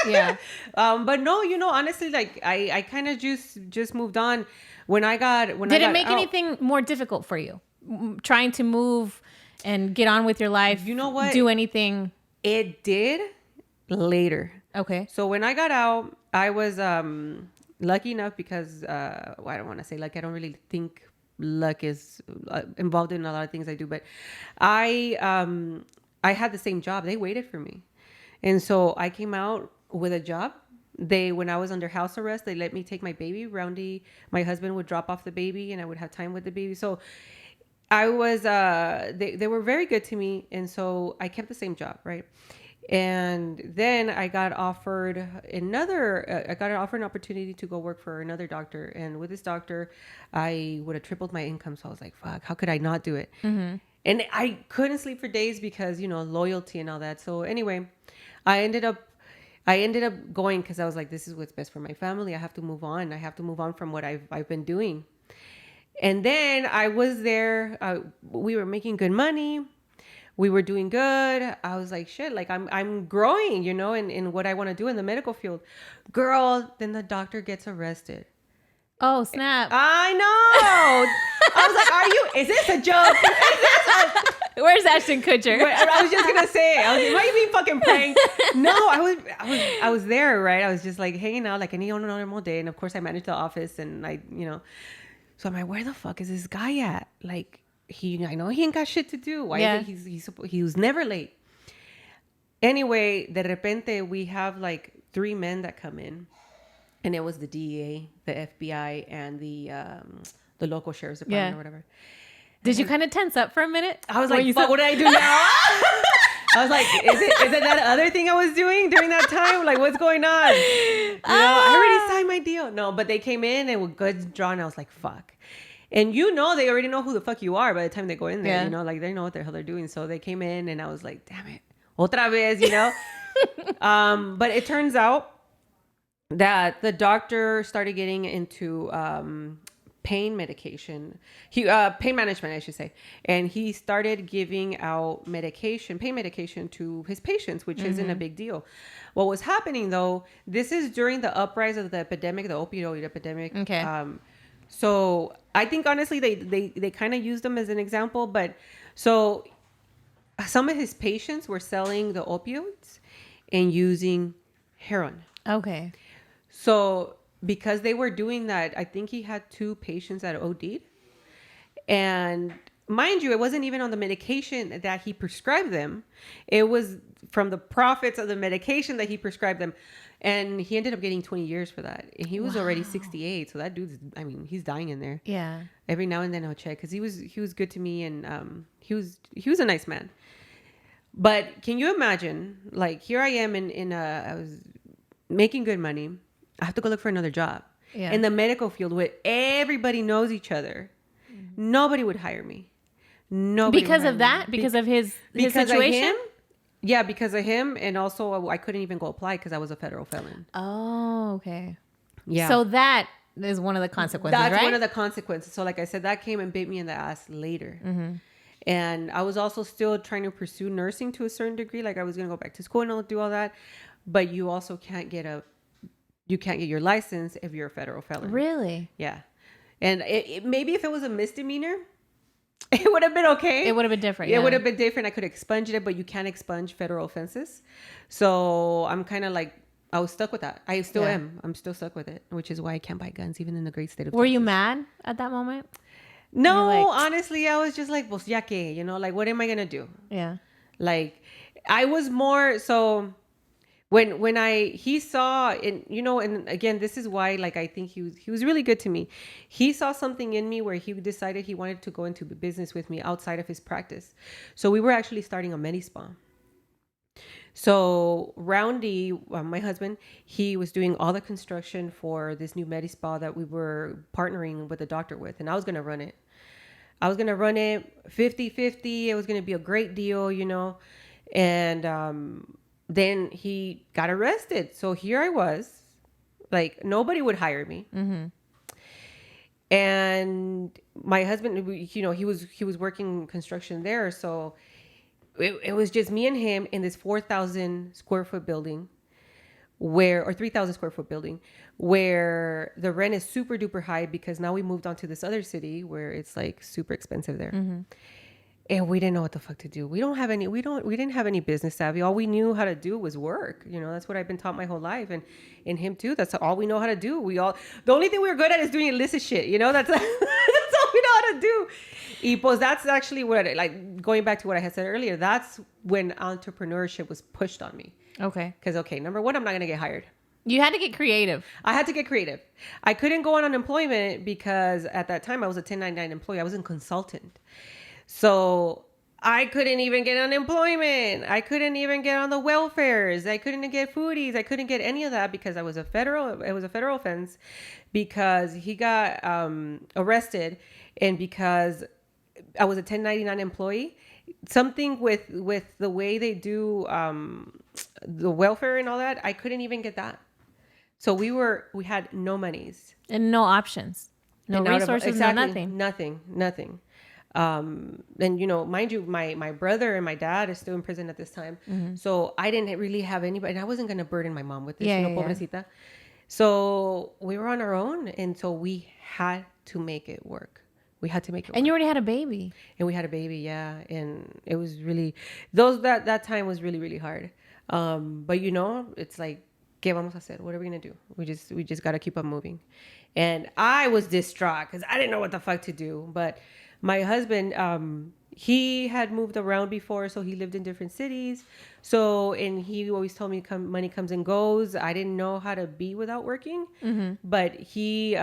Yeah. But no, you know, honestly, like I kind of just moved on when I got Did it make anything more difficult for you? Trying to move and get on with your life? You know what? Do anything? It did later. Okay. So when I got out, I was lucky enough because I don't want to say lucky. I don't really think luck is involved in a lot of things I do, but I had the same job. They waited for me, and so I came out with a job. When I was under house arrest, they let me take my baby. Roundy, my husband, would drop off the baby, and I would have time with the baby. So I was they were very good to me, and so I kept the same job, right? And then I got offered an opportunity to go work for another doctor. And with this doctor, I would have tripled my income. So I was like, fuck, how could I not do it? Mm-hmm. And I couldn't sleep for days because, you know, loyalty and all that. So anyway, I ended up going because I was like, this is what's best for my family. I have to move on. I have to move on from what I've been doing. And then I was there. We were making good money. We were doing good. I was like, shit, like I'm growing, you know, in what I want to do in the medical field. Girl, then the doctor gets arrested. Oh, snap. I know. I was like, is this a joke? Where's Ashton Kutcher? I was just going to say, am I being fucking pranked? No, I was there, right? I was just like hanging out like any normal day. And of course I managed the office, and I, you know, so I'm like, where the fuck is this guy at? Like, I know he ain't got shit to do. Why? He was never late. Anyway, de repente we have like 3 men that come in, and it was the DEA, the FBI, and the local sheriff's department or whatever. Did you kind of tense up for a minute? I was like, fuck, what did I do now? I was like, is it that other thing I was doing during that time? Like, what's going on? You know, I already signed my deal. No, but they came in and were good drawn. I was like, fuck. And you know, they already know who the fuck you are by the time they go in there, you know, like they know what the hell they're doing. So they came in and I was like, damn it, otra vez, you know? But it turns out that the doctor started getting into pain medication. Pain management, I should say. And he started giving out pain medication to his patients, which isn't a big deal. What was happening though, this is during the uprise of the epidemic, the opioid epidemic. Okay. So I think honestly they kind of used him as an example, but so some of his patients were selling the opioids and using heroin. Okay. So because they were doing that, I think he had 2 patients that OD'd. And mind you, it wasn't even on the medication that he prescribed them. It was from the profits of the medication that he prescribed them. And he ended up getting 20 years for that. And he was already 68. So that dude's, I mean, he's dying in there. Yeah. Every now and then I'll check because he was good to me, and he was a nice man. But can you imagine, like, here I am I was making good money. I have to go look for another job in the medical field where everybody knows each other. Nobody would hire me. Nobody because would of hire that? me. Because of his Because situation? of him? Yeah, because of him. And also I couldn't even go apply because I was a federal felon. Oh, okay. Yeah. So that is one of the consequences, That's right? one of the consequences. So like I said, that came and bit me in the ass later. And I was also still trying to pursue nursing to a certain degree. Like I was going to go back to school and I'll do all that. But you also can't get your license if you're a federal felon. Really? Yeah. And maybe if it was a misdemeanor, it would have been okay. It would have been different. It would have been different. I could expunge it, but you can't expunge federal offenses. So I'm kind of like, I was stuck with that. I still am. I'm still stuck with it, which is why I can't buy guns, even in the great state of Texas. Were you mad at that moment? No, honestly, I was just like, pues ya que, like, what am I going to do? Yeah. Like, I was more, so when he saw, and again, this is why, like, I think he was really good to me. He saw something in me where he decided he wanted to go into business with me outside of his practice. So we were actually starting a med spa. So Roundy, my husband, he was doing all the construction for this new med spa that we were partnering with the doctor with, and I was going to run it. I was going to run it 50-50. It was going to be a great deal, and then he got arrested. So here I was, like, nobody would hire me. Mm-hmm. And my husband, he was working construction there. So it was just me and him in this 4,000 square foot building or 3,000 square foot building where the rent is super duper high because now we moved on to this other city where it's like super expensive there. Mm-hmm. And we didn't know what the fuck to do. We didn't have any business savvy. All we knew how to do was work. That's what I've been taught my whole life. And him too. That's all we know how to do. The only thing we were good at is doing illicit shit. That's all we know how to do. Y pues that's actually what, like, going back to what I had said earlier, that's when entrepreneurship was pushed on me. Okay. Because, number one, I'm not going to get hired. You had to get creative. I had to get creative. I couldn't go on unemployment because at that time I was a 1099 employee. I was a consultant. So I couldn't even get unemployment. I couldn't even get on the welfares. I couldn't get foodies. I couldn't get any of that because it was a federal offense because he got arrested and because I was a 1099 employee. Something with the way they do the welfare and all that, I couldn't even get that. So we had no monies. And no options. No resources, no nothing. Nothing. And mind you, my brother and my dad is still in prison at this time. Mm-hmm. So I didn't really have anybody, and I wasn't going to burden my mom with this, pobrecita. So we were on our own. And so we had to make it work. And you already had a baby. And we had a baby. Yeah. And it was really, that time was really, really hard. But it's like, ¿qué vamos a hacer? What are we going to do? We just got to keep on moving. And I was distraught because I didn't know what the fuck to do. But my husband, he had moved around before, so he lived in different cities. So, and he always told me, money comes and goes. I didn't know how to be without working, mm-hmm. But he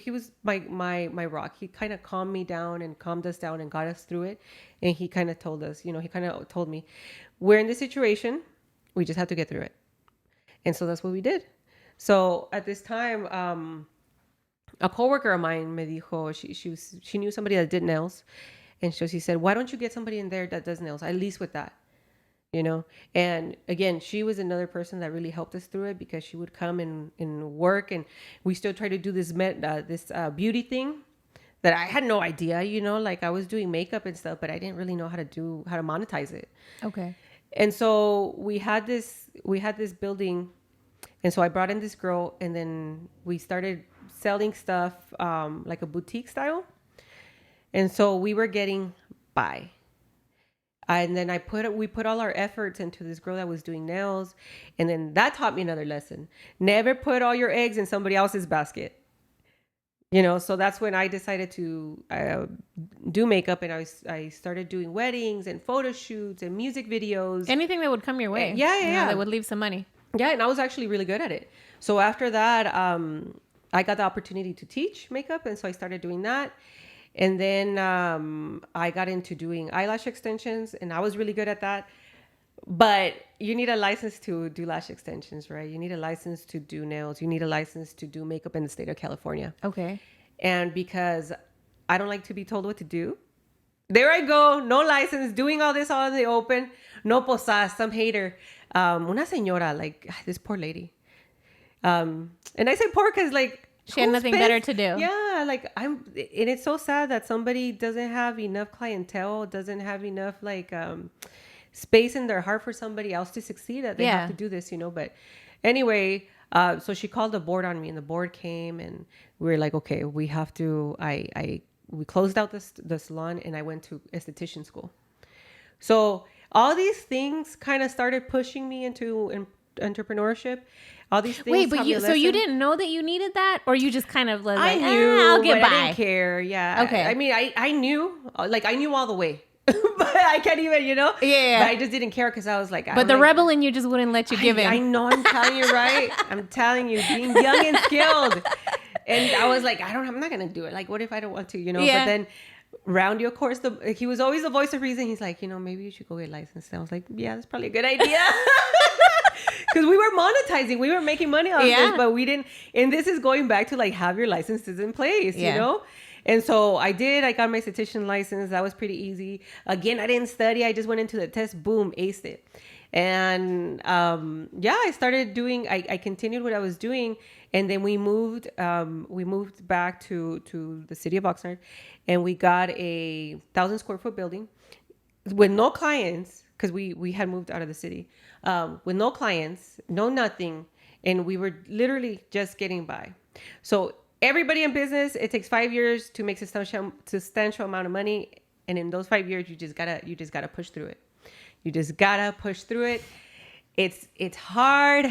was my rock. He kind of calmed us down and got us through it. And he kind of told us, he kind of told me, we're in this situation. We just have to get through it. And so that's what we did. So at this time, a coworker of mine me dijo, she knew somebody that did nails. And so she said, why don't you get somebody in there that does nails, at least with that? you know. And again, she was another person that really helped us through it, because she would come and work, and we still try to do this beauty thing that I had no idea, you know, like I was doing makeup and stuff, but I didn't really know how to monetize it. Okay. And so we had this building, and so I brought in this girl, and then we started selling stuff, like a boutique style. And so we were getting by. And then we put all our efforts into this girl that was doing nails. And then that taught me another lesson. Never put all your eggs in somebody else's basket. You know, so that's when I decided to do makeup, and I started doing weddings and photo shoots and music videos. Anything that would come your way. Yeah. That would leave some money. Yeah, and I was actually really good at it. So after that, I got the opportunity to teach makeup, and so I started doing that. And then I got into doing eyelash extensions, and I was really good at that. But you need a license to do lash extensions, right? You need a license to do nails. You need a license to do makeup in the state of California. Okay. And because I don't like to be told what to do, there I go, no license, doing all this all in the open. No posas, some hater. Una señora, like this poor lady. And I say poor because like, she had nothing better to do. Yeah, like and it's so sad that somebody doesn't have enough clientele, doesn't have enough like space in their heart for somebody else to succeed, that they have to do this, you know. But anyway, so she called the board on me, and the board came, and we were like, okay, we have to. We closed out the salon, and I went to esthetician school. So all these things kind of started pushing me into entrepreneurship. All these things. Wait, but you didn't know that you needed that, or you just kind of like, I knew, I'll get by. I didn't care. Yeah. Okay. I mean, I knew, like I knew all the way. But I can't even, you know? Yeah. But I just didn't care, because I was like... But the rebel in you just wouldn't let you give in. I know, I'm telling you, right? I'm telling you, being young and skilled. And I was like, I'm not going to do it. Like, what if I don't want to, you know? Yeah. But then Roundy, of course, he was always the voice of reason. He's like, you know, maybe you should go get licensed. And I was like, yeah, that's probably a good idea. Because we were monetizing. We were making money on this, but we didn't... And this is going back to, like, have your licenses in place, you know? And so I got my esthetician license. That was pretty easy. Again, I didn't study. I just went into the test. Boom, aced it. And I started doing, I continued what I was doing. And then we moved back to the city of Oxnard, and we got a 1,000 square foot building with no clients, because we had moved out of the city, with no clients, no nothing. And we were literally just getting by. So everybody in business, it takes 5 years to make substantial amount of money, and in those 5 years, you just gotta push through it. You just gotta push through it. It's hard.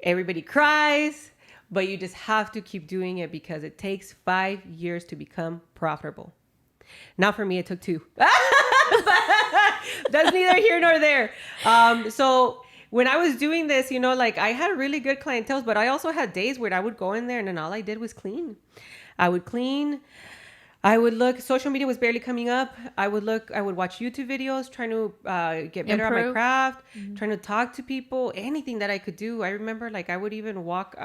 Everybody cries, but you just have to keep doing it, because it takes 5 years to become profitable. Now for me, it took 2. That's neither here nor there. So when I was doing this, you know, like I had really good clientele, but I also had days where I would go in there and then all I did was clean. I would clean. I would look. Social media was barely coming up. I would watch YouTube videos, trying to get better at my craft, trying to talk to people, anything that I could do. I remember, like, I would even walk.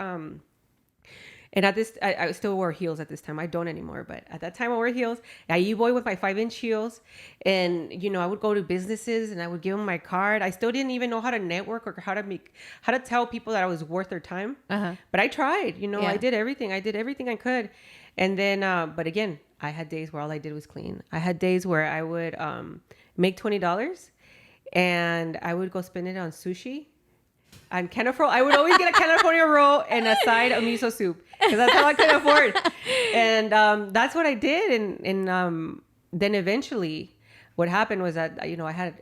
And at this, I still wore heels at this time. I don't anymore, but at that time I wore heels. I e-boy with my 5-inch heels, and you know, I would go to businesses and I would give them my card. I still didn't even know how to network or how to tell people that I was worth their time. But I tried. You know, I did everything. I did everything I could, and then, but again, I had days where all I did was clean. I had days where I would make $20, and I would go spend it on sushi. And California, I would always get a California roll and a side of miso soup, because that's all I could afford. And that's what I did. And then eventually what happened was that, you know, I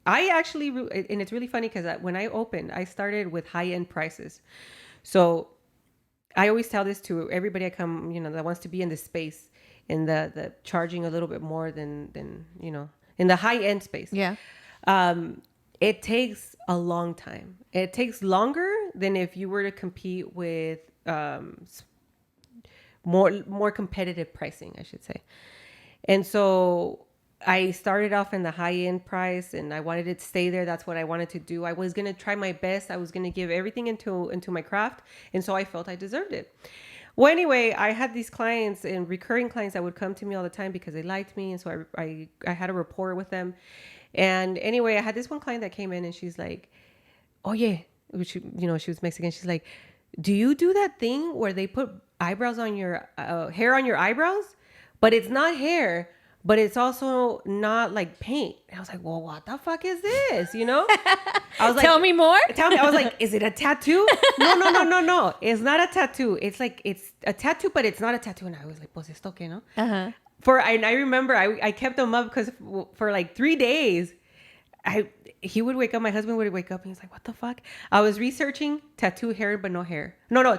actually, and it's really funny because when I opened, I started with high-end prices. So I always tell this to everybody I come, you know, that wants to be in this space, in the charging a little bit more than, you know, in the high-end space. Yeah. It takes a long time. It takes longer than if you were to compete with more competitive pricing, I should say. And so I started off in the high end price, and I wanted it to stay there. That's what I wanted to do. I was going to try my best. I was going to give everything into my craft. And so I felt I deserved it. Well, anyway, I had these clients and recurring clients that would come to me all the time because they liked me. And so I had a rapport with them. And anyway, I had this one client that came in and she's like, oh yeah, she was Mexican. She's like, do you do that thing where they put eyebrows on your hair on your eyebrows, but it's not hair, but it's also not like paint? And I was like, well, what the fuck is this? I was like, tell me more. Tell me. I was like, is it a tattoo? No. It's not a tattoo. It's a tattoo, but it's not a tattoo. And I was like, pues esto que no? And I remember I kept them up because for like 3 days, he would wake up, my husband would wake up and he's like, what the fuck? I was researching tattoo hair, but no hair. No,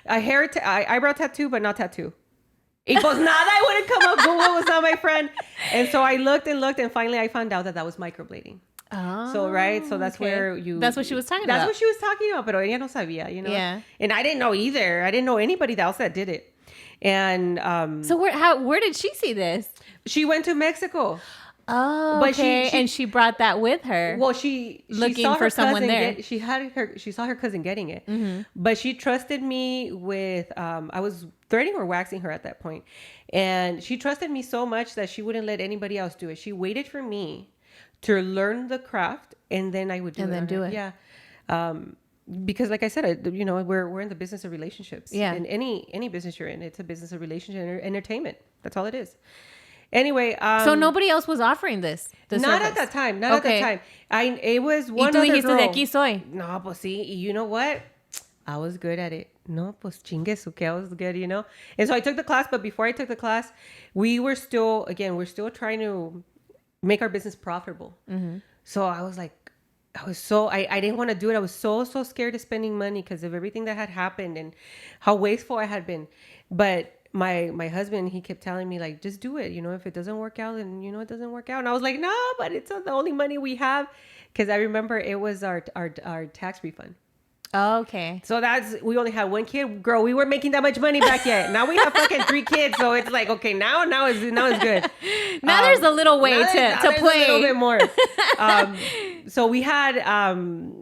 eyebrow tattoo, but not tattoo. It was not, I wouldn't come up. Google was not my friend. And so I looked and finally I found out that was microblading. Oh, so, right. So that's where that's what she was talking about. That's what she was talking about. Pero ella no sabía, Yeah. And I didn't know either. I didn't know anybody else that did it. And, so where did she see this? She went to Mexico. Oh, but okay. And she brought that with her. Well, she looking saw for someone there. She saw her cousin getting it, but she trusted me with. I was threading or waxing her at that point, and she trusted me so much that she wouldn't let anybody else do it. She waited for me to learn the craft, and then I would do it. And then do it. Yeah. Because like I said, we're in the business of relationships. Yeah. In any business you're in, it's a business of relationship and entertainment. That's all it is. Anyway, so nobody else was offering this. Not service. at that time. Not at that time. It was one other girl. Y tú dijiste, de aquí soy. No, pues sí. You know what? I was good at it. No, pues chingue su que I was good, And so I took the class, but before I took the class, we're still trying to make our business profitable. So I was like, I didn't want to do it. I was so scared of spending money because of everything that had happened and how wasteful I had been. But my husband, he kept telling me like, just do it. If it doesn't work out, then it doesn't work out. And I was like, no, but it's the only money we have. Because I remember it was our tax refund. Oh, okay. So we only had one kid. Girl, we weren't making that much money back yet. Now we have fucking 3 kids. So it's like, okay, now it's good. Now there's a little way to play. A little bit more. So we had,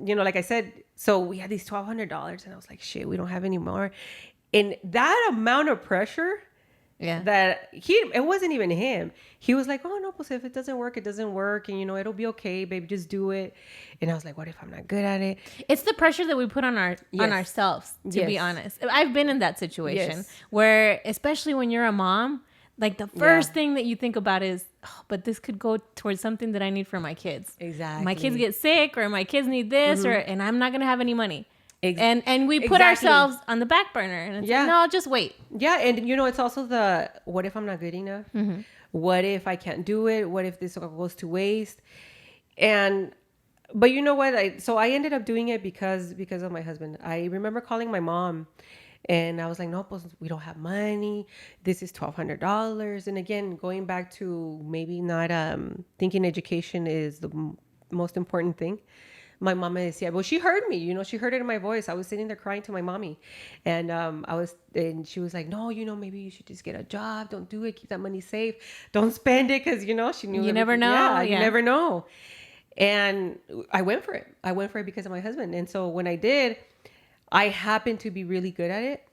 like I said, so we had these $1,200 and I was like, shit, we don't have any more. And that amount of pressure, that it wasn't even him. He was like, oh no, pues if it doesn't work, it doesn't work. And it'll be okay, babe, just do it. And I was like, what if I'm not good at it? It's the pressure that we put on ourselves, to be honest. I've been in that situation where, especially when you're a mom, like the first thing that you think about is, oh, but this could go towards something that I need for my kids. Exactly. My kids get sick or my kids need this and I'm not going to have any money. And we put ourselves on the back burner and it's like, no, I'll just wait. Yeah. And it's also the, what if I'm not good enough? What if I can't do it? What if this goes to waste? But you know what? I ended up doing it because of my husband. I remember calling my mom and I was like, no, pues we don't have money. This is $1,200. And again, going back to maybe not thinking education is the most important thing. My mama decía, well, she heard me, she heard it in my voice. I was sitting there crying to my mommy. And and she was like, no, maybe you should just get a job. Don't do it. Keep that money safe. Don't spend it. Cause she knew. You never know. Yeah, you never know. And I went for it. Because of my husband. And so when I did, I happened to be really good at it.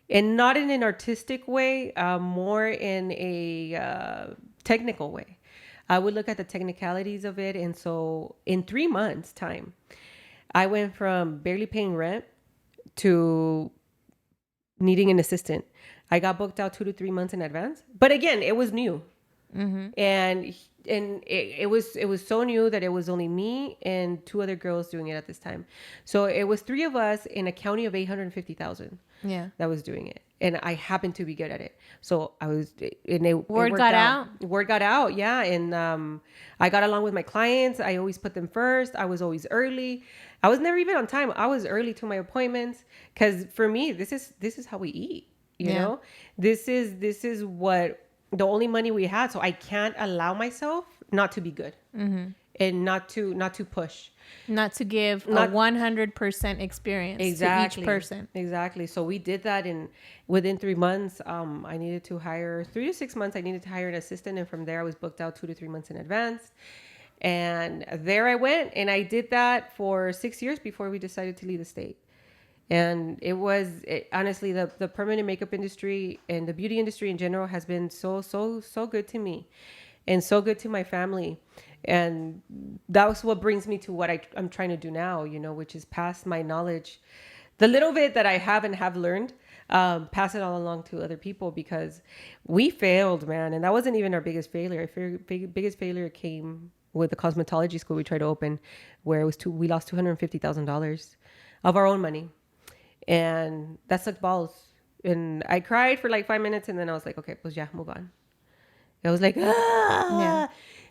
And not in an artistic way, more in a technical way. I would look at the technicalities of it. And so in 3 months' time, I went from barely paying rent to needing an assistant. I got booked out 2 to 3 months in advance. But again, it was new. And it was so new that it was only me and 2 other girls doing it at this time. So it was 3 of us in a county of 850,000 that was doing it. And I happened to be good at it. So I was, and it Word got out. Word got out. Yeah. And I got along with my clients. I always put them first. I was always early. I was never even on time. I was early to my appointments. Cause for me, this is how we eat, you know, this is what the only money we had. So I can't allow myself not to be good and not to push. Not to give a 100% experience to each person. Exactly. So we did that, and within 3 months, I needed to hire 3 to 6 months. I needed to hire an assistant, and from there, I was booked out 2 to 3 months in advance. And there I went, and I did that for 6 years before we decided to leave the state. And honestly, the permanent makeup industry and the beauty industry in general has been so good to me, and so good to my family. And that was what brings me to what I'm trying to do now, which is pass my knowledge, the little bit that I have learned, pass it all along to other people, because we failed, man. And that wasn't even our biggest failure. Our biggest failure came with the cosmetology school we tried to open, where we lost $250,000 of our own money. And that sucked balls. And I cried for like 5 minutes, and then I was like, okay, pues ya, move on. I was like, ah. Yeah.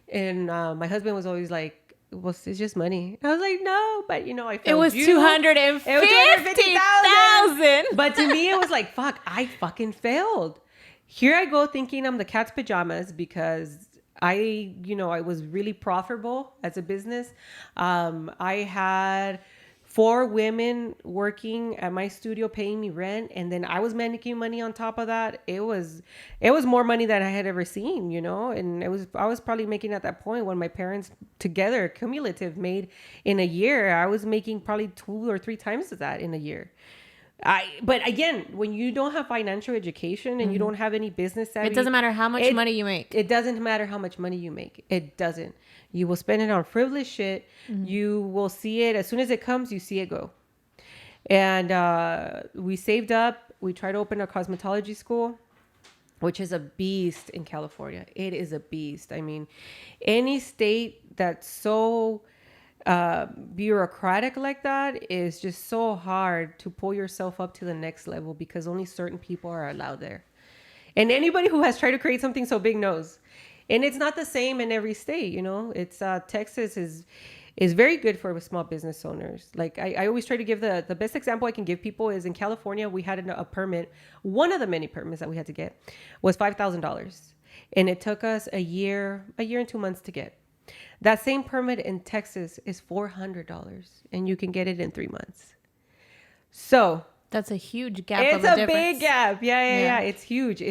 And my husband was always like, well, it's just money. I was like, no, but I felt it was $250,000. But to me, it was like, fuck, I fucking failed. Here I go thinking I'm the cat's pajamas, because I was really profitable as a business. I had 4 women working at my studio paying me rent, and then I was making money on top of that. It was more money than I had ever seen, and I was probably making at that point, when my parents together cumulative made in a year, I was making probably 2 or 3 times that in a year. But again, when you don't have financial education and you don't have any business savvy, it doesn't matter how much money you make. It doesn't matter how much money you make. It doesn't. You will spend it on frivolous shit. You will see it as soon as it comes. You see it go. And we saved up. We tried to open a cosmetology school, which is a beast in California. It is a beast. I mean, any state that's so bureaucratic like that is just so hard to pull yourself up to the next level, because only certain people are allowed there. And anybody who has tried to create something so big knows. And it's not the same in every state, It's Texas is very good for small business owners. Like I always try to give the best example I can give people is in California, we had a permit. One of the many permits that we had to get was $5,000. And it took us a year and 2 months to get. That same permit in Texas is $400, and you can get it in 3 months. So that's a huge gap. It's a big gap. Yeah. It's huge.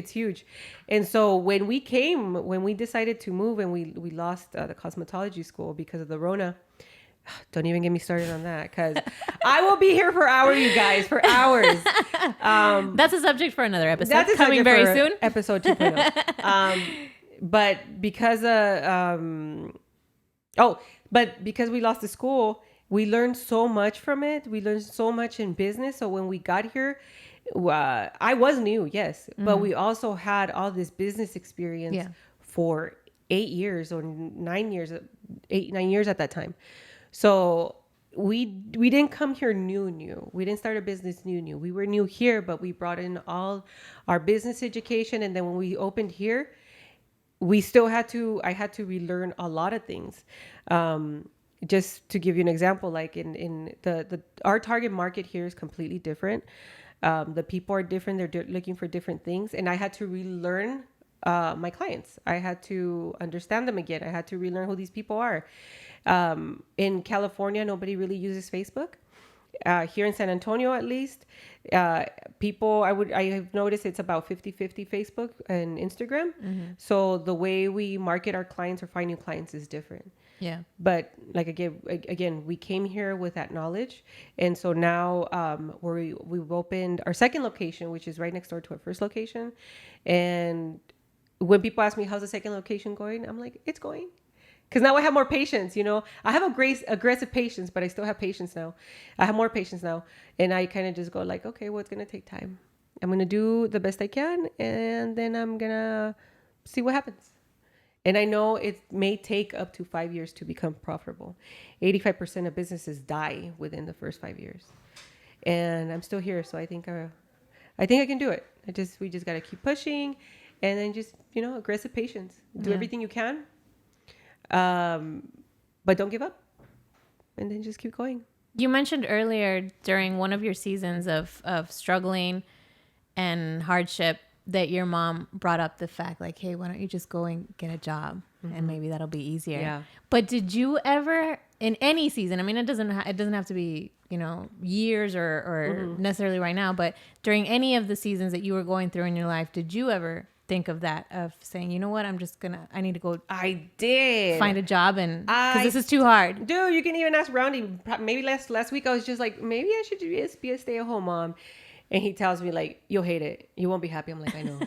And so when we decided to move, and we lost the cosmetology school because of the Rona. Don't even get me started on that, because I will be here for hours, you guys, for hours. That's a subject for another episode. That's coming very soon. Episode 2.0. But because because we lost the school, we learned so much from it. We learned so much in business. So when we got here, I was new, yes, but we also had all this business experience for 8 years or 9 years, 9 years at that time. So we didn't come here new. We didn't start a business new. We were new here, but we brought in all our business education. And then when we opened here, I had to relearn a lot of things. Just to give you an example, like in our target market here is completely different. The people are different. They're looking for different things. And I had to relearn my clients. I had to understand them again. I had to relearn who these people are. In California, nobody really uses Facebook. Here in San Antonio, at least, people, I have noticed it's about 50-50 Facebook and Instagram. So the way we market our clients or find new clients is different. Yeah. But like again, we came here with that knowledge. And so now we've opened our second location, which is right next door to our first location. And when people ask me, how's the second location going? I'm like, it's going. Because now I have more patience, I have aggressive patience, but I still have patience now. I have more patience now. And I kind of just go like, okay, well, it's going to take time. I'm going to do the best I can. And then I'm going to see what happens. And I know it may take up to 5 years to become profitable. 85% of businesses die within the first 5 years. And I'm still here. So I think I can do it. We just got to keep pushing, and then just, aggressive patience. Do everything you can. But don't give up, and then just keep going. You mentioned earlier during one of your seasons of struggling and hardship that your mom brought up the fact like, hey, why don't you just go and get a job and maybe that'll be easier. Yeah. But did you ever in any season, I mean, it doesn't have to be, years or necessarily right now, but during any of the seasons that you were going through in your life, did you ever think of that, of saying, you know what, I need to go. I did find a job, and because this is too hard. Dude, you can even ask Roundy. Maybe last week I was just like, maybe I should just be a stay-at-home mom. And he tells me like, you'll hate it. You won't be happy. I'm like, I know.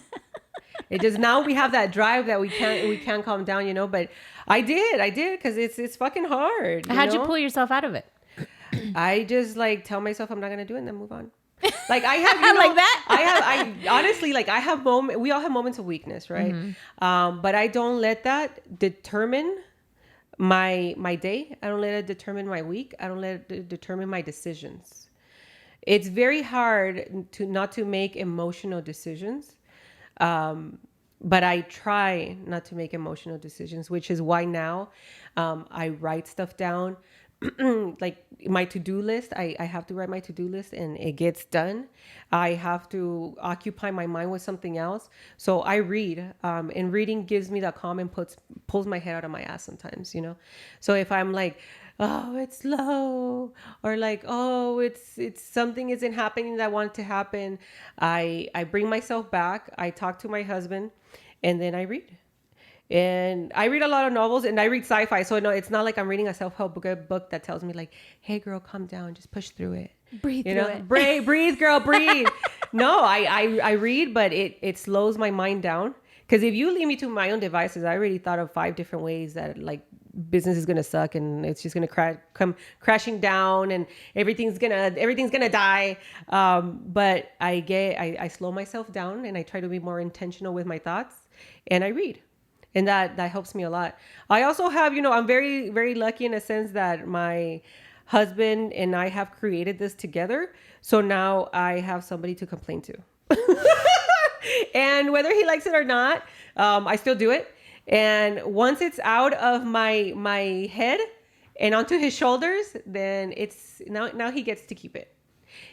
It just, now we have that drive that we can't calm down, but I did because it's fucking hard. How'd you pull yourself out of it? I just like tell myself I'm not gonna do it and then move on. Like I have, like that. I honestly, like I have we all have moments of weakness, right? But I don't let that determine my day. I don't let it determine my week. I don't let it determine my decisions. It's very hard to not to make emotional decisions. But I try not to make emotional decisions, which is why now I write stuff down. Like my to-do list, I have to write my to-do list and it gets done. I have to occupy my mind with something else. So I read, and reading gives me that calm and pulls my head out of my ass sometimes, So if I'm like, oh, it's low, or like, oh, it's something isn't happening that I want to happen, I bring myself back. I talk to my husband and then I read. And I read a lot of novels and I read sci-fi. So no, it's not like I'm reading a self-help book that tells me like, hey girl, calm down, just push through it. Breathe through it. Breathe, girl, breathe. No, I read, but it slows my mind down. Because if you leave me to my own devices, I already thought of 5 different ways that like business is going to suck and it's just going to come crashing down and everything's going to die. But I slow myself down and I try to be more intentional with my thoughts and I read. And that helps me a lot. I also have, I'm very, very lucky in a sense that my husband and I have created this together. So now I have somebody to complain to. And whether he likes it or not, I still do it. And once it's out of my head and onto his shoulders, then it's now he gets to keep it.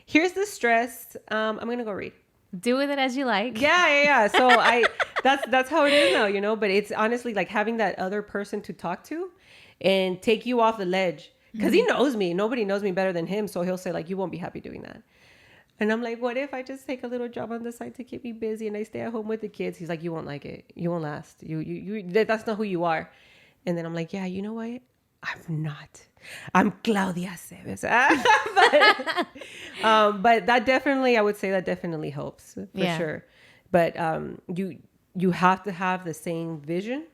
Here's the stress. I'm going to go read. Do with it as you like. Yeah. So that's how it is now, but it's honestly like having that other person to talk to and take you off the ledge because he knows me. Nobody knows me better than him. So he'll say like, you won't be happy doing that. And I'm like, what if I just take a little job on the side to keep me busy and I stay at home with the kids? He's like, you won't like it. You won't last. That's not who you are. And then I'm like, yeah, you know what? I'm not. I'm Claudia Aceves. But that definitely, I would say that definitely helps for sure. But you have to have the same vision.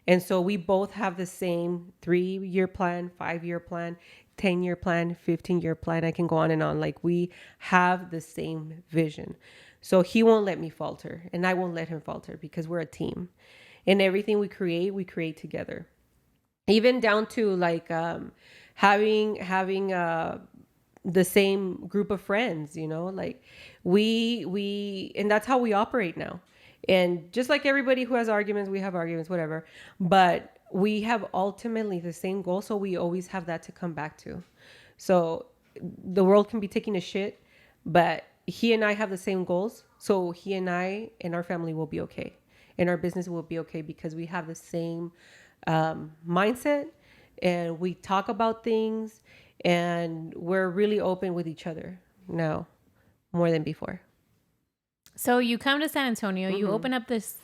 And so we both have the same 3-year plan, 5-year plan, 10-year plan, 15-year plan. I can go on and on. Like we have the same vision. So he won't let me falter and I won't let him falter because we're a team. And everything we create together. Even down to like having the same group of friends, like we and that's how we operate now. And just like everybody who has arguments, we have arguments, whatever. But we have ultimately the same goal, so we always have that to come back to. So the world can be taking a shit, but he and I have the same goals. So he and I and our family will be okay, and our business will be okay because we have the same mindset and we talk about things and we're really open with each other now more than before. So you come to San Antonio, you open up this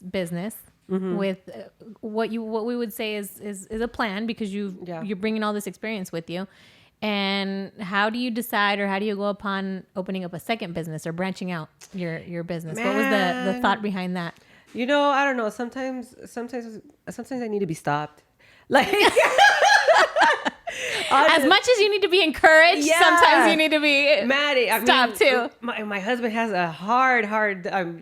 business with what we would say is a plan because you're bringing all this experience with you. And how do you decide or how do you go upon opening up a second business or branching out your business? Man. What was the thought behind that? I don't know. Sometimes I need to be stopped. Like as much as you need to be encouraged, sometimes you need to be stopped too. My husband has a hard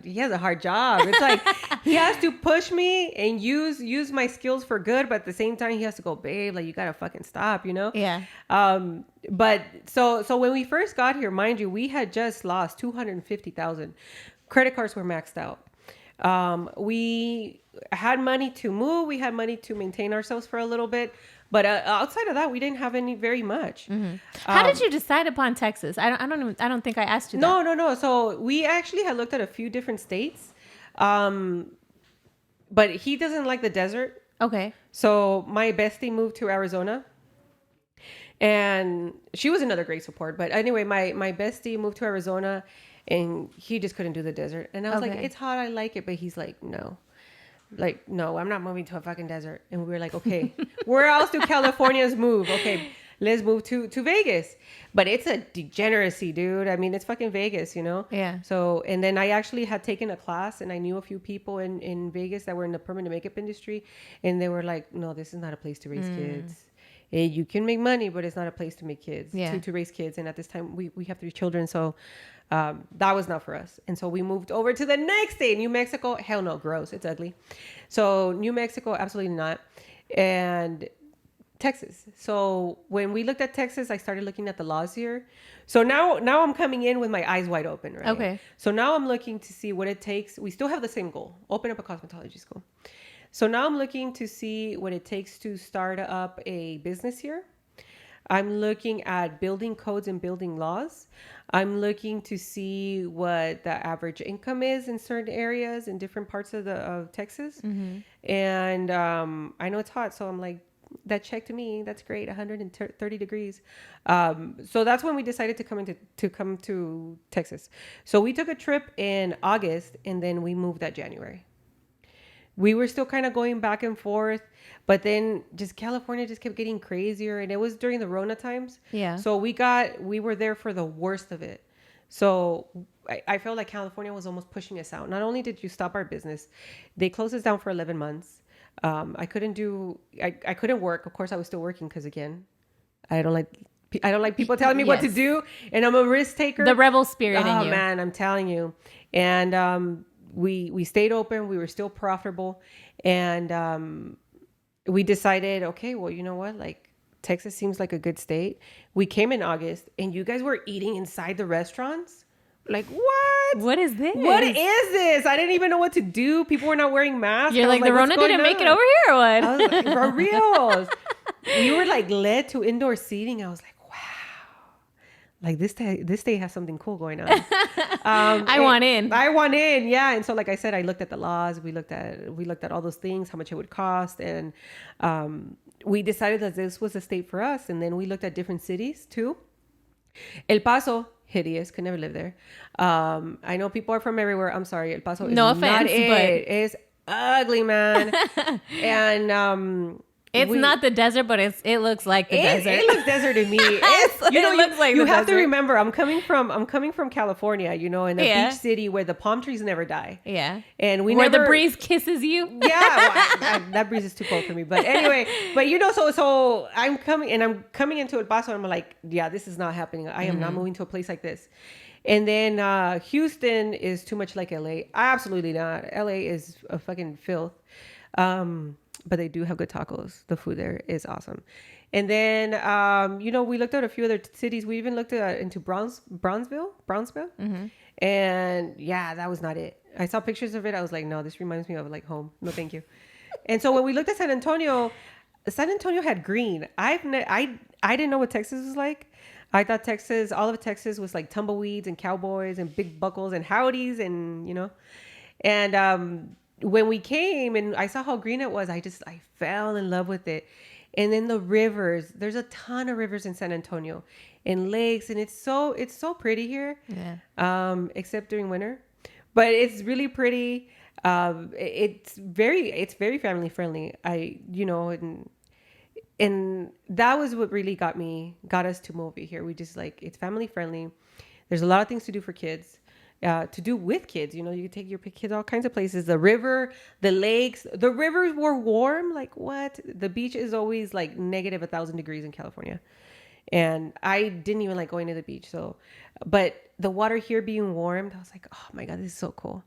he has a hard job. It's like he has to push me and use my skills for good, but at the same time he has to go, babe, like you gotta fucking stop, Yeah. But so when we first got here, mind you, we had just lost $250,000. Credit cards were maxed out. We had money to move. We had money to maintain ourselves for a little bit. But outside of that, we didn't have very much. Mm-hmm. How did you decide upon Texas? I don't think I asked you that. No. So we actually had looked at a few different states. But he doesn't like the desert. Okay. So my bestie moved to Arizona. And she was another great support. But anyway, my bestie moved to Arizona. And he just couldn't do the desert. And I was like, it's hot. I like it. But he's like, no. Like, no, I'm not moving to a fucking desert. And we were like, okay, where else do Californians move? Okay, let's move to Vegas. But it's a degeneracy, dude. I mean, it's fucking Vegas, you know? Yeah. So, and then I actually had taken a class and I knew a few people in Vegas that were in the permanent makeup industry. And they were like, no, this is not a place to raise kids. You can make money, but it's not a place to make kids, Yeah. to raise kids. And at this time, we have 3 children. So that was not for us. And so we moved over to the next state, New Mexico. Hell no, gross. It's ugly. So New Mexico, absolutely not. And Texas. So when we looked at Texas, I started looking at the laws here. So now I'm coming in with my eyes wide open, right? Okay. So now I'm looking to see what it takes. We still have the same goal, open up a cosmetology school. So now I'm looking to see what it takes to start up a business here. I'm looking at building codes and building laws. I'm looking to see what the average income is in certain areas in different parts of Texas. And I know it's hot, so I'm like, that check to me, that's great, 130 degrees. So that's when we decided to come to Texas. So we took a trip in August, and then we moved that January. We were still kind of going back and forth, but then just California just kept getting crazier, and it was during the Rona times. Yeah. So we were there for the worst of it. So I felt like California was almost pushing us out. Not only did you stop our business, they closed us down for 11 months. I couldn't work. Of course, I was still working because, again, I don't like people telling me what to do, and I'm a risk taker. The rebel spirit in you. Oh man, I'm telling you. And we stayed open. We were still profitable, and we decided, okay, well, you know what? Like, Texas seems like a good state. We came in August, and you guys were eating inside the restaurants. Like, what? What is this? What is this? I didn't even know what to do. People were not wearing masks. You're like, the Rona didn't make it over here or what? I was like, for real. We were like led to indoor seating. I was like, wow. Like this day has something cool going on. I want in. Yeah. And so, like I said, I looked at the laws. We looked at all those things, how much it would cost. And we decided that this was a state for us. And then we looked at different cities too. El Paso, hideous, could never live there. I know people are from everywhere. I'm sorry, El Paso is no offense, not it. but It's ugly, man. And it's not the desert, but it looks like the desert. It looks desert to me. It looks like you the have to desert. remember, I'm coming from California, you know, in a Yeah. beach city where the palm trees never die. Yeah. And where the breeze kisses you. Yeah, well, that breeze is too cold for me. But anyway, but you know, so I'm coming into El Paso, and I'm like, yeah, this is not happening. I am not moving to a place like this. And then Houston is too much like LA. Absolutely not. LA is a fucking filth. But they do have good tacos. The food there is awesome. And then, you know, we looked at a few other cities. We even looked into Brownsville. And yeah, that was not it. I saw pictures of it. I was like, no, this reminds me of like home. No, thank you. And so when we looked at San Antonio had green. I didn't know what Texas was like. I thought all of Texas was like tumbleweeds and cowboys and big buckles and howdies and, you know, and, when we came and I saw how green it was, I fell in love with it. And then the rivers, there's a ton of rivers in San Antonio and lakes, and it's so pretty here. Yeah. Except during winter, but it's really pretty. It's very family friendly. And that was what really got us to move over here. We just like, it's family friendly. There's a lot of things to do for kids. To do with kids, you know, you can take your kids all kinds of places. The river, the lakes, the rivers were warm. Like what? The beach is always like negative 1,000 degrees in California. And I didn't even like going to the beach. So, but the water here being warmed, I was like, oh my God, this is so cool.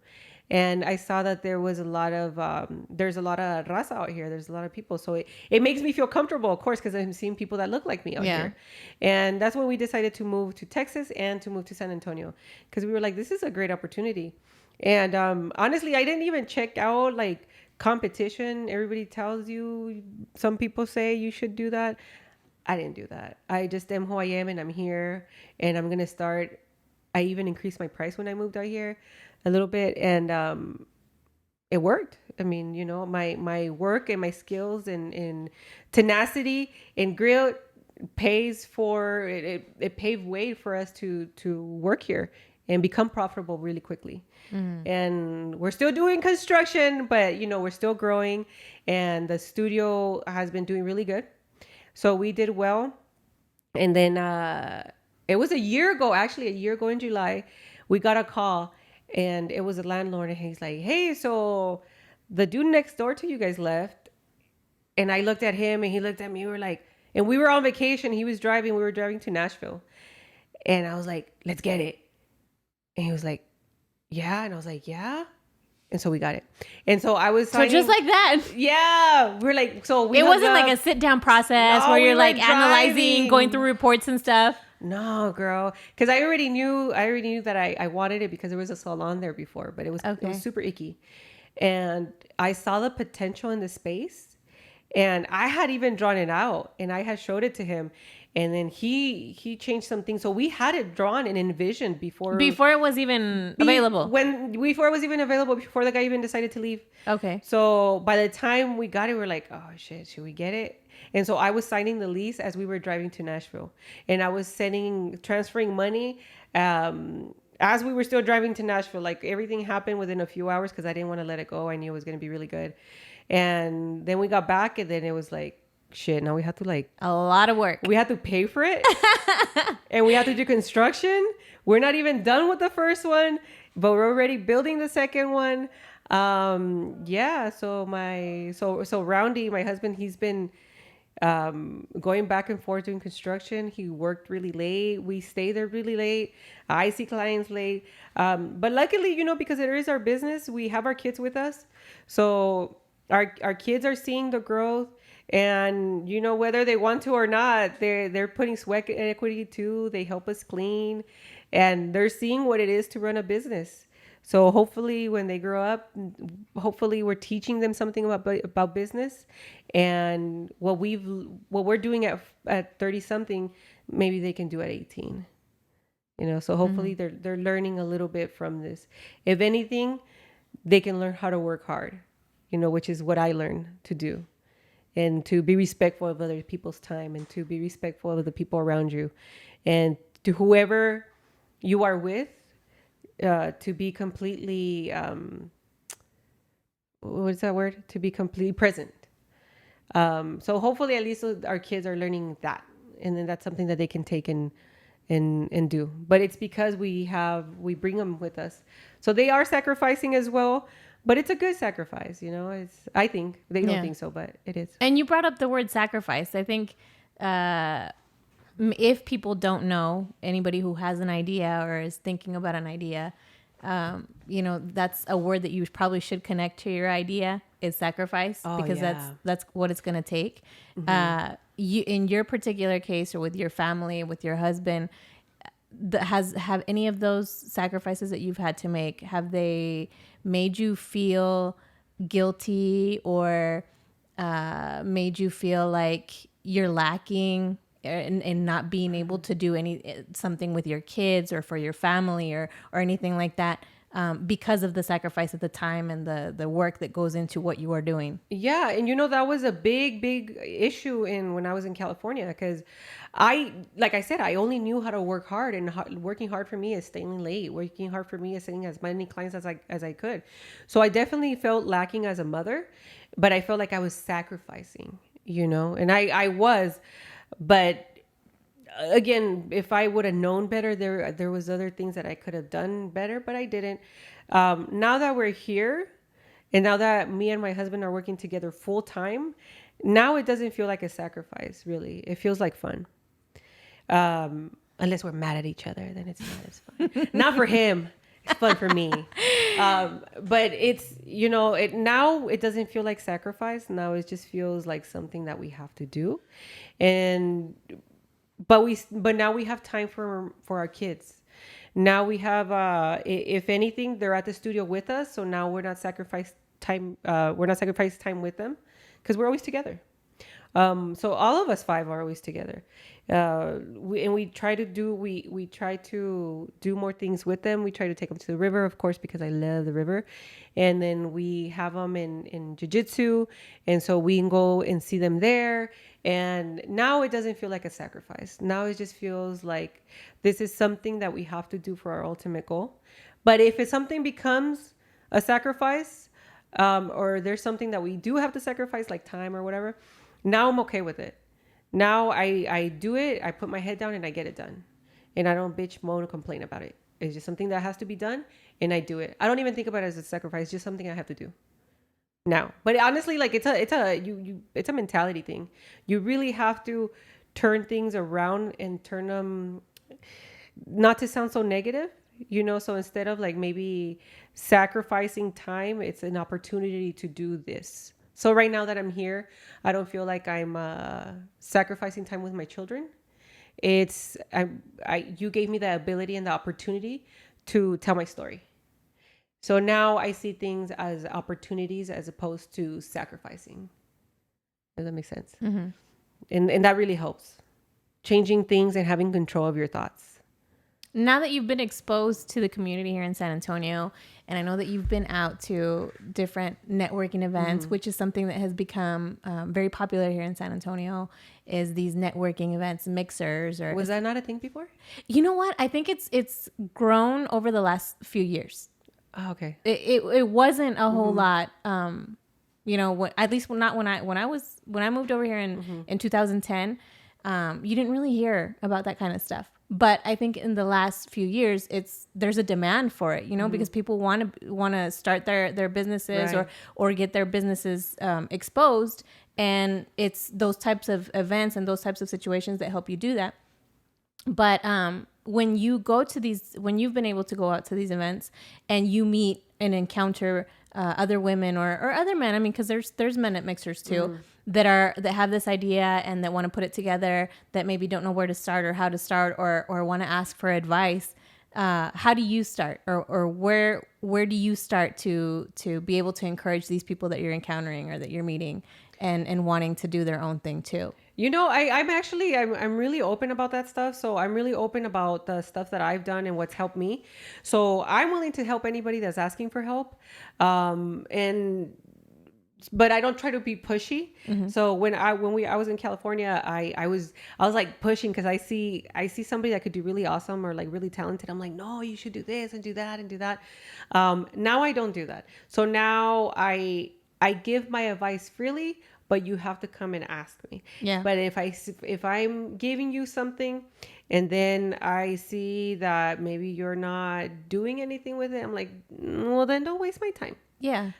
And I saw that there was there's a lot of raza out here. There's a lot of people. So it makes me feel comfortable, of course, because I'm seeing people that look like me out here. And that's when we decided to move to Texas and to move to San Antonio, because we were like, this is a great opportunity. And honestly, I didn't even check out like competition. Everybody tells you, some people say you should do that. I didn't do that. I just am who I am, and I'm here, and I'm going to start. I even increased my price when I moved out here a little bit, and it worked. I mean, you know, my work and my skills and tenacity and grit pays for it. It paved way for us to work here and become profitable really quickly. And we're still doing construction, but you know, we're still growing, and the studio has been doing really good. So we did well. And then it was a year ago, actually, a year ago in July, we got a call, and it was a landlord, and he's like, "Hey, so the dude next door to you guys left." And I looked at him, and he looked at me. We were like, and we were on vacation. He was driving. We were driving to Nashville, and I was like, "Let's get it." And he was like, "Yeah," and I was like, "Yeah." And so we got it. And so I was signing, so just like that. Yeah, we're like, so we It hooked wasn't like up. a sit down process No, where we you're were like analyzing, driving. going through reports and stuff. No, girl, because I already knew that I wanted it because there was a salon there before, but it was Okay. super icky, and I saw the potential in the space, and I had even drawn it out, and I had showed it to him, and then he changed some things, so we had it drawn and envisioned before It was even available. before it was even available, before the guy even decided to leave. Okay. So by the time we got it, we're like, oh shit, should we get it? And so I was signing the lease as we were driving to Nashville, and I was transferring money as we were still driving to Nashville. Like everything happened within a few hours because I didn't want to let it go. I knew it was going to be really good. And then we got back, and then it was like, shit, now we have to like a lot of work. We have to pay for it, and we have to do construction. We're not even done with the first one, but we're already building the second one. Yeah. So Roundy, my husband, he's been going back and forth doing construction. He worked really late. We stay there really late. I see clients late. But luckily, because it is our business, we have our kids with us. So our kids are seeing the growth, and whether they want to or not, they're putting sweat equity too. They help us clean, and they're seeing what it is to run a business. So hopefully when they grow up, hopefully we're teaching them something about business, and what we're doing at 30 something, maybe they can do at 18. So hopefully they're learning a little bit from this. If anything, they can learn how to work hard, which is what I learned to do, and to be respectful of other people's time, and to be respectful of the people around you, and to whoever you are with, to be completely, what's that word? To be completely present. So hopefully at least our kids are learning that, and then that's something that they can take and do. But it's because we bring them with us, so they are sacrificing as well. But it's a good sacrifice, I think they don't think so, but it is. And you brought up the word sacrifice. I think if people don't know, anybody who has an idea or is thinking about an idea, that's a word that you probably should connect to your idea is sacrifice, because that's what it's going to take. Mm-hmm. You, in your particular case, or with your family, with your husband, have any of those sacrifices that you've had to make, have they made you feel guilty, or made you feel like you're lacking in not being able to do something with your kids or for your family or anything like that, because of the sacrifice of the time and the work that goes into what you are doing? Yeah. And that was a big issue when I was in California, because like I said, I only knew how to work hard, and working hard for me is staying late. Working hard for me is sending as many clients as I could. So I definitely felt lacking as a mother, but I felt like I was sacrificing, and I was, but again, if I would have known better, there was other things that I could have done better, but I didn't. Now that we're here, and now that me and my husband are working together full time, now it doesn't feel like a sacrifice, really. It feels like fun. Unless we're mad at each other, then it's not as fun. Not for him. It's fun for me. But it's, now it doesn't feel like sacrifice. Now it just feels like something that we have to do. But now we have time for our kids. Now we have, if anything, they're at the studio with us. So now we're not sacrificing time with them, because we're always together. So all of us 5 are always together. We try to do more things with them. We try to take them to the river, of course, because I love the river. And then we have them in jiu-jitsu. And so we can go and see them there. And now it doesn't feel like a sacrifice. Now it just feels like this is something that we have to do for our ultimate goal. But if something becomes a sacrifice, or there's something that we do have to sacrifice, like time or whatever, now I'm okay with it. Now I do it. I put my head down and I get it done, and I don't bitch, moan, or complain about it. It's just something that has to be done, and I do it. I don't even think about it as a sacrifice. It's just something I have to do now. But honestly, like it's a mentality thing. You really have to turn things around and turn them, not to sound so negative, so instead of like maybe sacrificing time, it's an opportunity to do this. So right now that I'm here, I don't feel like I'm sacrificing time with my children. It's you gave me the ability and the opportunity to tell my story. So now I see things as opportunities as opposed to sacrificing. Does that make sense? Mm-hmm. And that really helps. Changing things and having control of your thoughts. Now that you've been exposed to the community here in San Antonio, and I know that you've been out to different networking events, mm-hmm. which is something that has become very popular here in San Antonio, is these networking events, mixers. Or was that not a thing before? You know what? I think it's grown over the last few years. Oh, okay. It wasn't a whole mm-hmm. lot. At least not when I moved over here in 2010. You didn't really hear about that kind of stuff. But I think in the last few years, there's a demand for it, mm-hmm. because people want to start their businesses, right. or get their businesses exposed, and it's those types of events and those types of situations that help you do that. But when you've been able to go out to these events and you meet and encounter other women or other men, I mean, because there's men at mixers too, mm-hmm. that have this idea and that want to put it together, that maybe don't know where to start or how to start, or want to ask for advice. How do you start, or where do you start to be able to encourage these people that you're encountering or that you're meeting and wanting to do their own thing too? I'm really open about that stuff. So I'm really open about the stuff that I've done and what's helped me. So I'm willing to help anybody that's asking for help. But I don't try to be pushy. Mm-hmm. So when I was in California, I was like pushing, because I see somebody that could do really awesome or like really talented. I'm like, no, you should do this and do that and do that. Now I don't do that. So now I give my advice freely, but you have to come and ask me. Yeah. But if I'm giving you something and then I see that maybe you're not doing anything with it, I'm like, well, then don't waste my time. Yeah.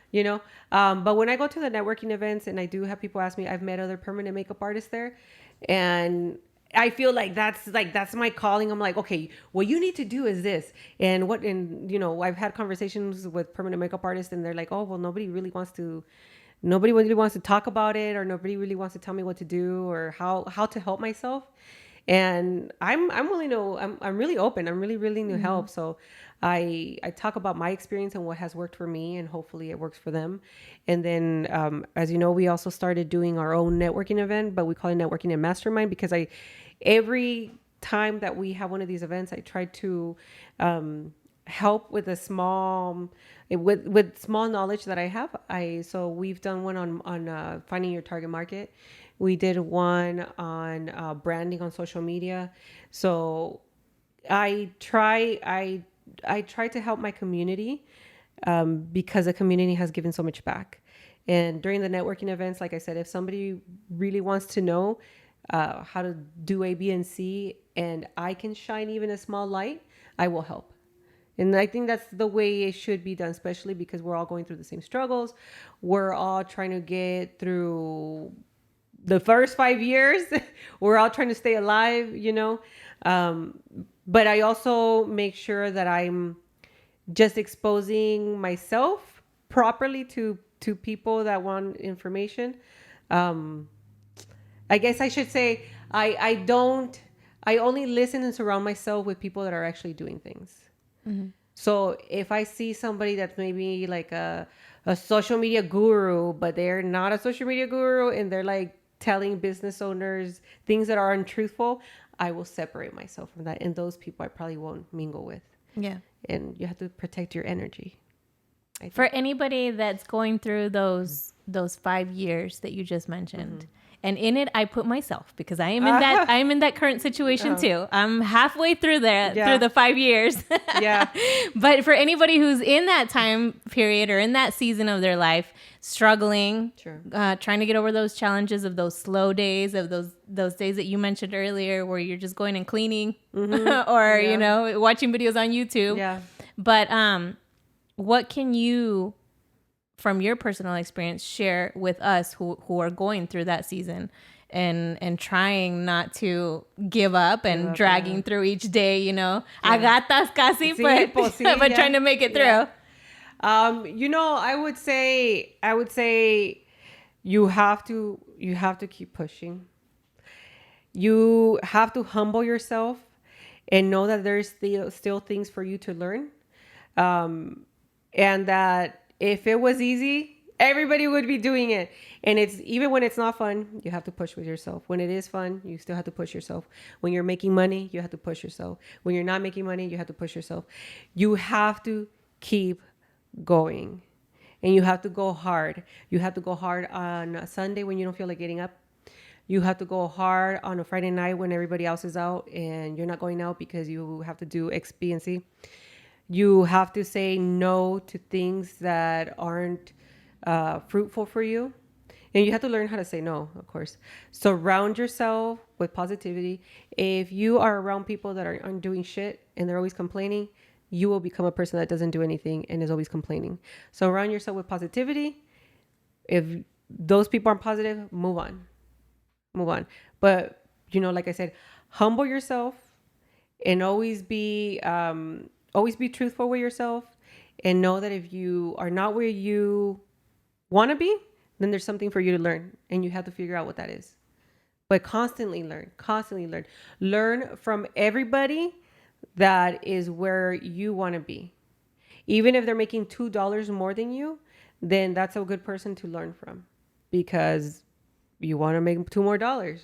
But when I go to the networking events and I do have people ask me, I've met other permanent makeup artists there, and I feel like that's my calling. I'm like, okay, what you need to do is this. And I've had conversations with permanent makeup artists, and they're like, oh, well, nobody really wants to talk about it, or nobody really wants to tell me what to do or how to help myself. And I'm willing to, I'm really open. I'm really willing to mm-hmm. help. So I talk about my experience and what has worked for me, and hopefully it works for them. And then, as you know, we also started doing our own networking event, but we call it Networking and Mastermind, because every time that we have one of these events, I try to help with small knowledge that I have. So we've done one on finding your target market. We did one on branding on social media. So I try to help my community because the community has given so much back. And during the networking events, like I said, if somebody really wants to know how to do A, B, and C, and I can shine even a small light, I will help. And I think that's the way it should be done, especially because we're all going through the same struggles. We're all trying to get through the first 5 years. We're all trying to stay alive, But I also make sure that I'm just exposing myself properly to people that want information. I guess I should say I only listen and surround myself with people that are actually doing things. Mm-hmm. So if I see somebody that's maybe like a social media guru, but they're not a social media guru and they're like telling business owners things that are untruthful, I will separate myself from that. And those people I probably won't mingle with. Yeah. And you have to protect your energy. For anybody that's going through those 5 years that you just mentioned, mm-hmm. And in it, I put myself, because I am in that current situation too. I'm halfway through through the 5 years. Yeah. But for anybody who's in that time period or in that season of their life, struggling, Sure. Trying to get over those challenges of those slow days, of those days that you mentioned earlier, where you're just going and cleaning, or you know, watching videos on YouTube. Yeah. But what can you, from your personal experience, share with us who are going through that season and trying not to give up and dragging through each day, you know? Yeah. Agatas casi, but trying to make it through. You know, I would say you have to keep pushing. You have to humble yourself and know that there's still things for you to learn. And that if it was easy, everybody would be doing it. And it's even when it's not fun, you have to push with yourself. When it is fun, you still have to push yourself. When you're making money, you have to push yourself. When you're not making money, you have to push yourself. You have to keep going. And you have to go hard. You have to go hard on a Sunday when you don't feel like getting up. You have to go hard on a Friday night when everybody else is out and you're not going out because you have to do X, B, and C. You have to say no to things that aren't fruitful for you. And you have to learn how to say no, of course. Surround yourself with positivity. If you are around people that aren't doing shit and they're always complaining, you will become a person that doesn't do anything and is always complaining. So surround yourself with positivity. If those people aren't positive, move on. Move on. But, you know, like I said, humble yourself and always be truthful with yourself, and know that if you are not where you want to be, then there's something for you to learn, and you have to figure out what that is. But constantly learn from everybody that is where you want to be. Even if they're making $2 more than you, then that's a good person to learn from, because you want to make $2 more,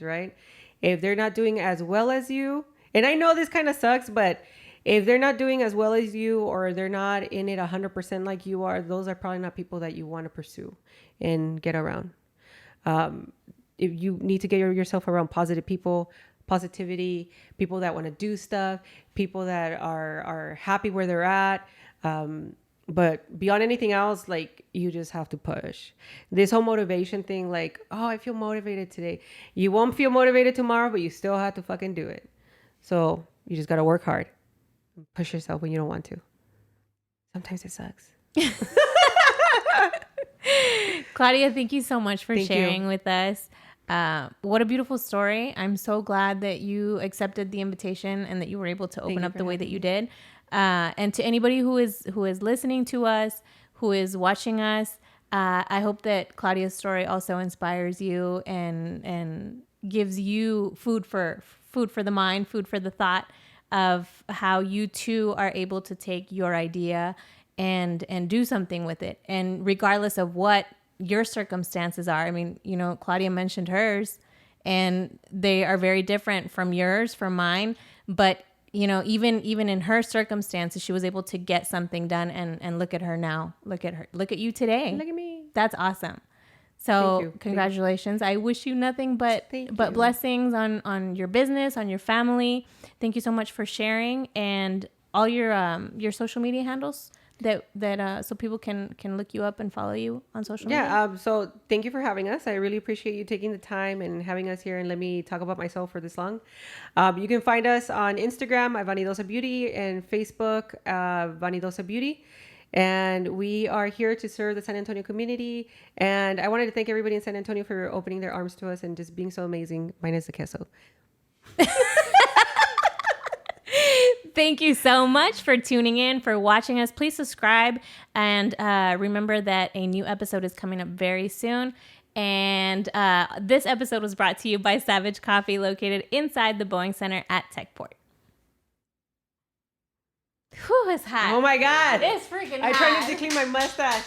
right? If they're not doing as well as you, and I know this kind of sucks, but if they're not doing as well as you, or they're not in it 100% like you are, those are probably not people that you want to pursue and get around. If you need to get yourself around positive people, positivity, people that want to do stuff, people that are happy where they're at. But beyond anything else, like, you just have to push. This whole motivation thing, like, oh, I feel motivated today. You won't feel motivated tomorrow, but you still have to fucking do it. So you just got to work hard. Push yourself when you don't want to. Sometimes it sucks. Claudia, thank you so much for sharing with us. What a beautiful story. I'm so glad that you accepted the invitation and that you were able to open up the way that you did. And to anybody who is listening to us, who is watching us, I hope that Claudia's story also inspires you and gives you food for the mind, food for the thought of how you too are able to take your idea and do something with it. And regardless of what your circumstances are, I mean, you know, Claudia mentioned hers, and they are very different from yours, from mine. But, you know, even in her circumstances, she was able to get something done, and look at her now. Look at her. Look at you today. Look at me. That's awesome. So congratulations. I wish you nothing but blessings on your business, on your family. Thank you so much for sharing, and all your social media handles that so people can look you up and follow you on social media. Yeah. So thank you for having us. I really appreciate you taking the time and having us here and let me talk about myself for this long. You can find us on Instagram at Vanidosa Beauty and Facebook, Vanidosa Beauty. And we are here to serve the San Antonio community. And I wanted to thank everybody in San Antonio for opening their arms to us and just being so amazing. Minus the queso. Thank you so much for tuning in, for watching us. Please subscribe. And remember that a new episode is coming up very soon. And this episode was brought to you by Savage Coffee, located inside the Boeing Center at Techport. Whew, it's hot. Oh my God. It's freaking hot. I tried to clean my mustache.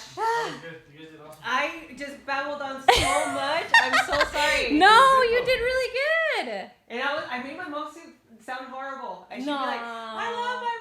I just babbled on so much. I'm so sorry. No, you did really good. And I made my mouth sound horrible. I should be like, I love my